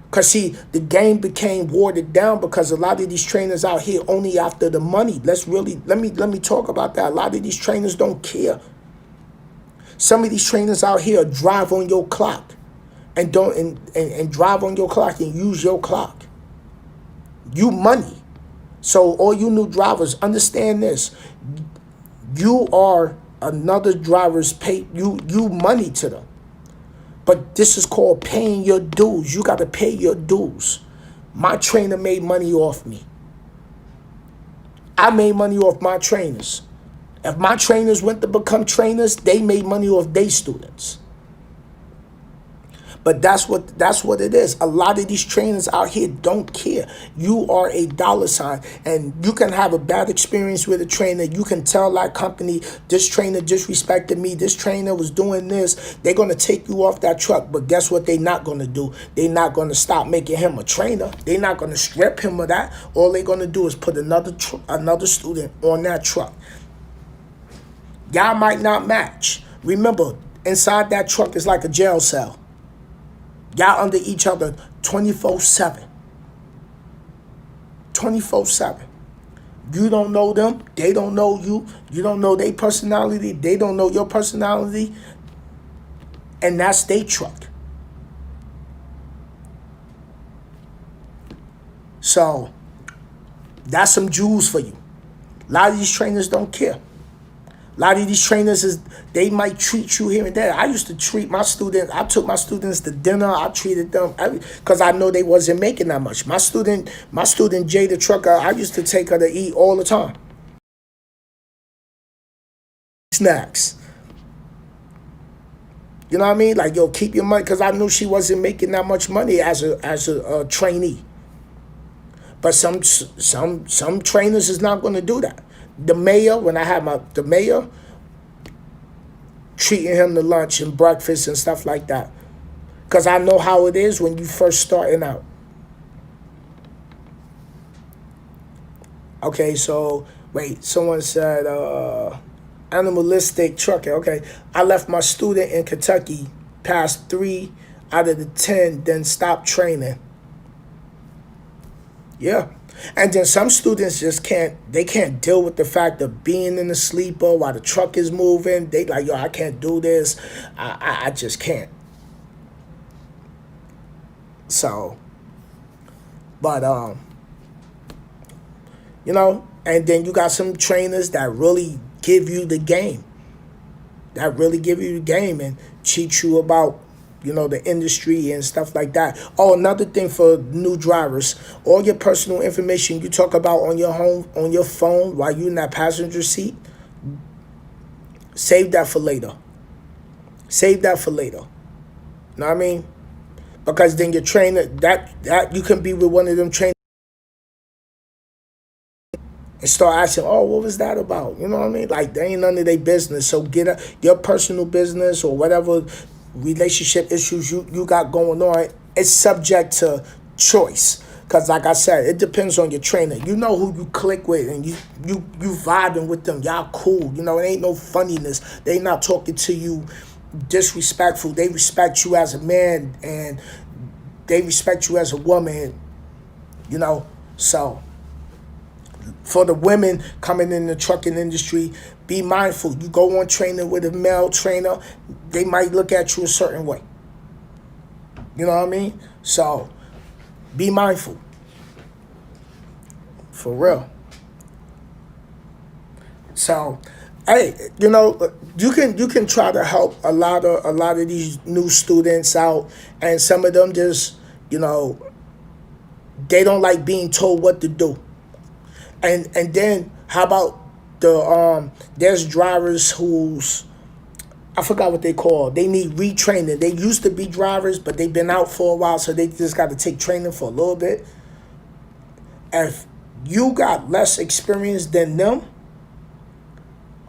Because, see, the game became watered down, because a lot of these trainers out here only after the money. Let me talk about that. A lot of these trainers don't care. Some of these trainers out here drive on your clock and drive on your clock and use your clock. You money. So all you new drivers, understand this. You are another driver's pay. You money to them. But this is called paying your dues. You got to pay your dues. My trainer made money off me. I made money off my trainers. If my trainers went to become trainers, they made money off their students. But that's what it is. A lot of these trainers out here don't care. You are a dollar sign, and you can have a bad experience with a trainer. You can tell that company, this trainer disrespected me, this trainer was doing this. They're going to take you off that truck. But guess what they're not going to do? They're not going to stop making him a trainer. They're not going to strip him of that. All they're going to do is put another student on that truck. Y'all might not match. Remember, inside that truck is like a jail cell. Y'all under each other 24/7. 24/7. You don't know them. They don't know you. You don't know their personality. They don't know your personality. And that's their truck. So, that's some jewels for you. A lot of these trainers don't care. A lot of these trainers, they might treat you here and there. I used to treat my students. I took my students to dinner. I treated them because I know they wasn't making that much. My student Jay the trucker, I used to take her to eat all the time. Snacks. You know what I mean? Like, yo, keep your money, because I knew she wasn't making that much money as a trainee. But some trainers is not going to do that. The mayor, when I had the mayor, treating him to lunch and breakfast and stuff like that. Because I know how it is when you first starting out. Okay, so wait, someone said animalistic trucking. Okay, I left my student in Kentucky, passed 3 out of the 10, then stopped training. Yeah. And then some students just can't deal with the fact of being in the sleeper while the truck is moving. They like, yo, I can't do this. I just can't. So, but and then you got some trainers that really give you the game. And teach you about, the industry and stuff like that. Oh, another thing for new drivers, all your personal information you talk about on your phone while you're in that passenger seat, save that for later. Know what I mean? Because then your trainer, that you can be with one of them trainers and start asking, oh, what was that about? You know what I mean? Like, they ain't none of their business. So get your personal business or whatever relationship issues you got going on, it's subject to choice. Because like I said, it depends on your trainer. You know who you click with and you vibing with them. Y'all cool. It ain't no funniness. They not talking to you disrespectful. They respect you as a man and they respect you as a woman. So for the women coming in the trucking industry, be mindful. You go on training with a male trainer, they might look at you a certain way. You know what I mean? So be mindful. For real. So, hey, you can try to help a lot of these new students out, and some of them just, they don't like being told what to do. And then how about there's drivers who's, I forgot what they call. They need retraining. They used to be drivers, but they've been out for a while, so they just got to take training for a little bit. If you got less experience than them,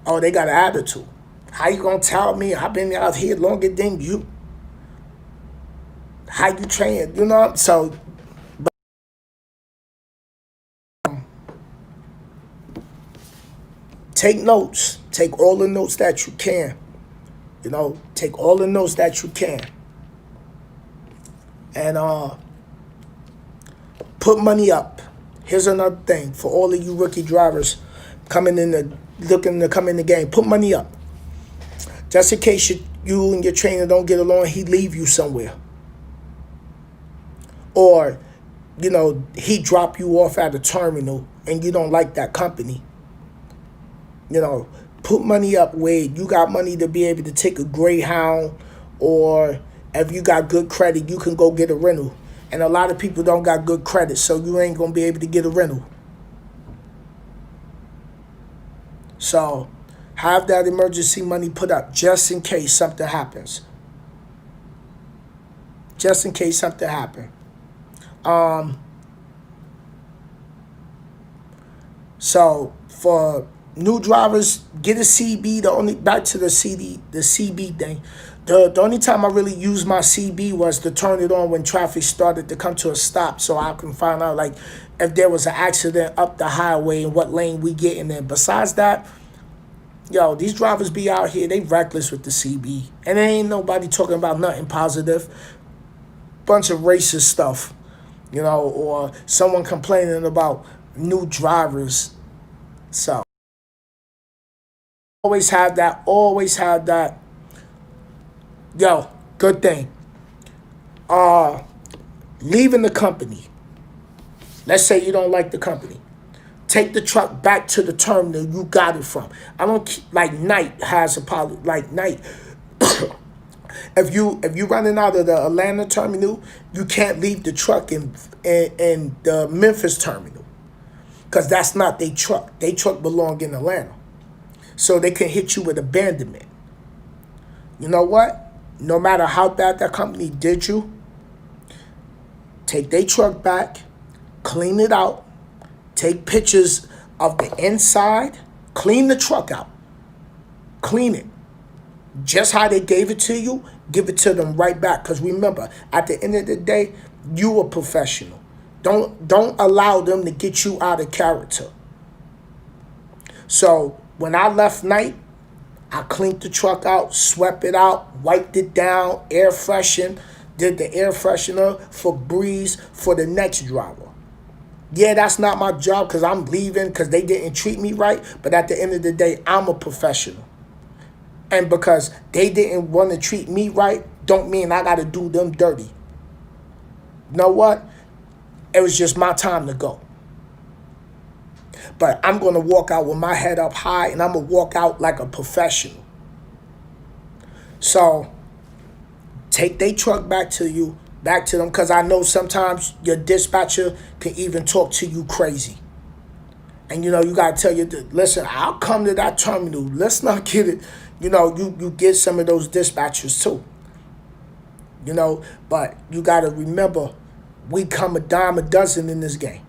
oh, they got an attitude. How you gonna tell me I've been out here longer than you? How you train? So. Take notes. Take all the notes that you can. Take all the notes that you can. And put money up. Here's another thing for all of you rookie drivers looking to come in the game. Put money up. Just in case you and your trainer don't get along, he leave you somewhere. Or, he drop you off at a terminal and you don't like that company. Put money up where you got money to be able to take a Greyhound, or if you got good credit, you can go get a rental. And a lot of people don't got good credit, so you ain't going to be able to get a rental. So have that emergency money put up just in case something happens. Just in case something happens. So for new drivers, get a CB. Back to the CB thing. The only time I really used my CB was to turn it on when traffic started to come to a stop, so I can find out like if there was an accident up the highway and what lane we getting in. Besides that, these drivers be out here, they reckless with the CB, and there ain't nobody talking about nothing positive. Bunch of racist stuff, or someone complaining about new drivers. So always have that. Good thing. Leaving the company. Let's say you don't like the company. Take the truck back to the terminal you got it from. I don't like Knight has a policy. Like Knight, if you running out of the Atlanta terminal, you can't leave the truck in the Memphis terminal, because that's not their truck. Their truck belong in Atlanta, so they can hit you with abandonment. You know what? No matter how bad that company did you, take their truck back, clean it out, take pictures of the inside, clean the truck out, clean it, Just how they gave it to you, give it to them right back. Because remember, at the end of the day, you a professional. Don't allow them to get you out of character. So when I left night, I cleaned the truck out, swept it out, wiped it down, air freshened, did the air freshener for breeze for the next driver. Yeah, that's not my job because I'm leaving because they didn't treat me right. But at the end of the day, I'm a professional. And because they didn't want to treat me right, don't mean I got to do them dirty. You know what? It was just my time to go. But I'm going to walk out with my head up high, and I'm going to walk out like a professional. So take their truck back to them, because I know sometimes your dispatcher can even talk to you crazy. And, you got to tell you, listen, I'll come to that terminal. Let's not get it. You get some of those dispatchers too. But you got to remember, we come a dime a dozen in this game.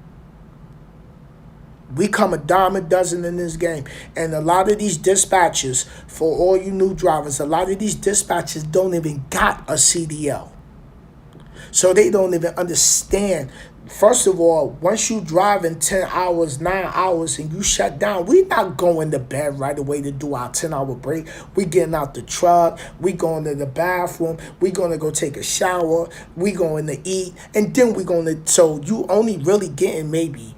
We come a dime a dozen in this game. And a lot of these dispatchers, for all you new drivers, a lot of these dispatchers don't even got a CDL. So they don't even understand. First of all, once you drive in 10 hours, 9 hours, and you shut down, we not going to bed right away to do our 10-hour break. We getting out the truck. We going to the bathroom. We going to go take a shower. We going to eat. And then we going to, so you only really getting maybe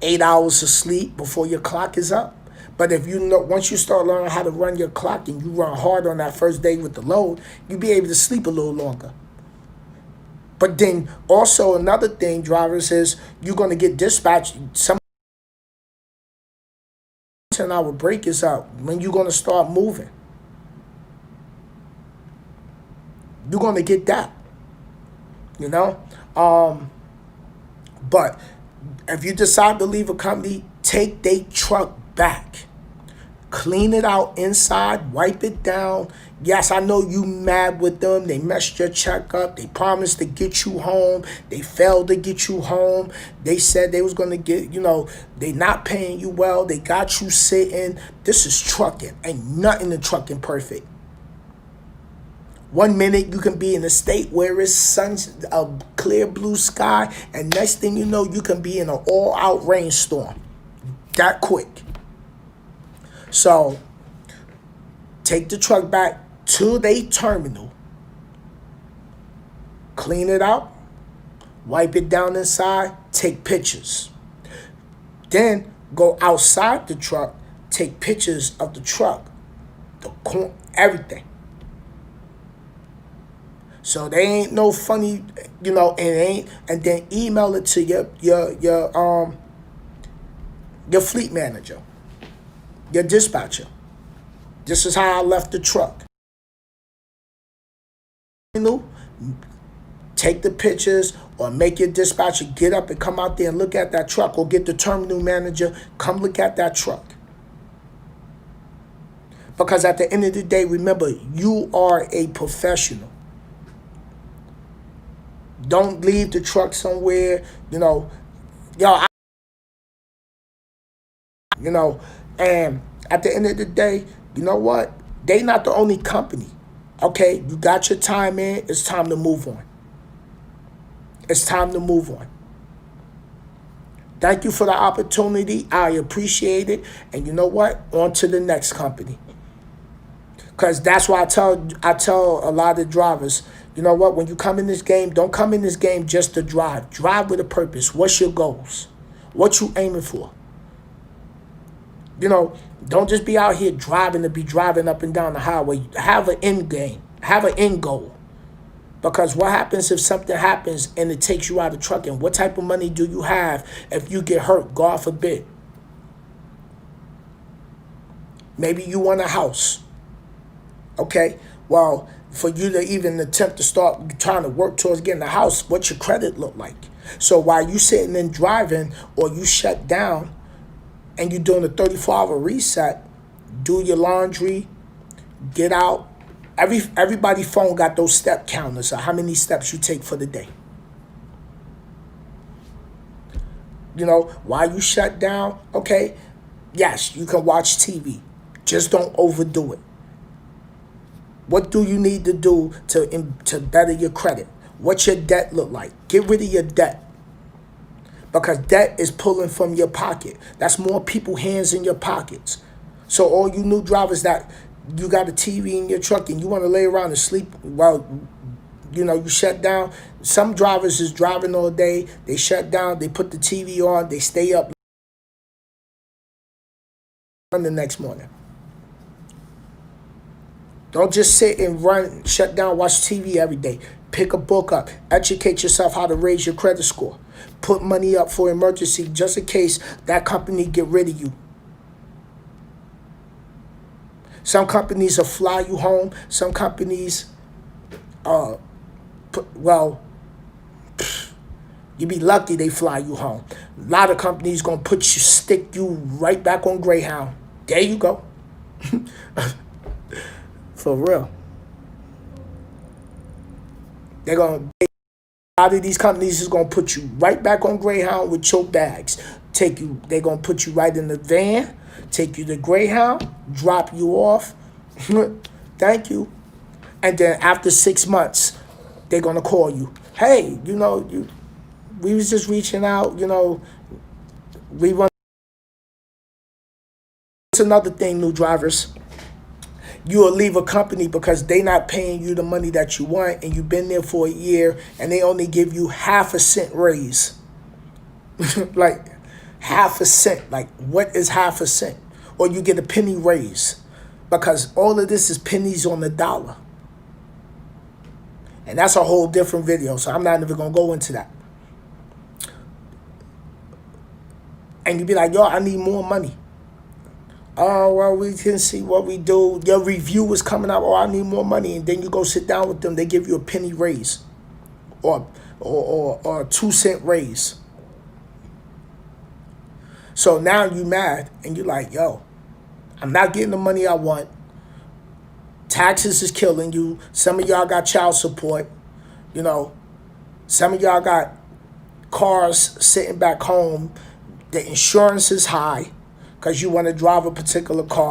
8 hours of sleep before your clock is up. But if once you start learning how to run your clock and you run hard on that first day with the load, you'll be able to sleep a little longer. But then also another thing, drivers, is you're going to get dispatched. Some 10-hour break is up when you're going to start moving. You're going to get that, But if you decide to leave a company, take their truck back. Clean it out inside, wipe it down. Yes, I know you mad with them. They messed your check up. They promised to get you home. They failed to get you home. They said they was going to get, they not paying you well. They got you sitting. This is trucking. Ain't nothing in trucking perfect. 1 minute you can be in a state where it's a clear blue sky, and next thing you know, you can be in an all-out rainstorm. That quick. So take the truck back to the terminal, clean it out, wipe it down inside, take pictures. Then go outside the truck, take pictures of the truck, everything. So they ain't no funny, and then email it to your fleet manager, your dispatcher. This is how I left the truck. Take the pictures, or make your dispatcher get up and come out there and look at that truck, or get the terminal manager, come look at that truck. Because at the end of the day, remember, you are a professional. Don't leave the truck somewhere, and at the end of the day, you know what? They not the only company. Okay, you got your time in. It's time to move on. It's time to move on. Thank you for the opportunity. I appreciate it. And you know what? On to the next company. Because that's why I tell a lot of drivers, you know what? When you come in this game, don't come in this game just to drive. Drive with a purpose. What's your goals? What you aiming for? Don't just be out here driving to be driving up and down the highway. Have an end game. Have an end goal. Because what happens if something happens and it takes you out of trucking? What type of money do you have if you get hurt, God forbid? Maybe you want a house. Okay, well, for you to even attempt to start trying to work towards getting a house, what's your credit look like? So while you sitting and driving, or you shut down and you're doing a 34-hour reset, do your laundry, get out. Everybody's phone got those step counters of how many steps you take for the day. While you shut down, okay, yes, you can watch TV. Just don't overdo it. What do you need to do to better your credit? What's your debt look like? Get rid of your debt. Because debt is pulling from your pocket. That's more people hands in your pockets. So all you new drivers that you got a TV in your truck and you want to lay around and sleep while you shut down. Some drivers is driving all day. They shut down. They put the TV on. They stay up the next morning. Don't just sit and run, shut down, watch TV every day. Pick a book up. Educate yourself how to raise your credit score. Put money up for emergency just in case that company get rid of you. Some companies will fly you home. Some companies, you be lucky they fly you home. A lot of companies gonna stick you right back on Greyhound. There you go. For real. A lot of these companies is gonna put you right back on Greyhound with your bags. They're gonna put you right in the van, take you to Greyhound, drop you off. Thank you. And then after 6 months, they're gonna call you. Hey, we was just reaching out, we want. It's another thing, new drivers. You'll leave a company because they not paying you the money that you want, and you've been there for a year, and they only give you half a cent raise. Like half a cent. Like what is half a cent? Or you get a penny raise, because all of this is pennies on the dollar. And that's a whole different video, so I'm not even gonna go into that. And you be like, yo, I need more money. Oh, well, we can see what we do. Your review is coming up. Oh, I need more money. And then you go sit down with them. They give you a penny raise or a 2-cent raise. So now you mad and you're like, yo, I'm not getting the money I want. Taxes is killing you. Some of y'all got child support. Some of y'all got cars sitting back home. The insurance is high because you want to drive a particular car.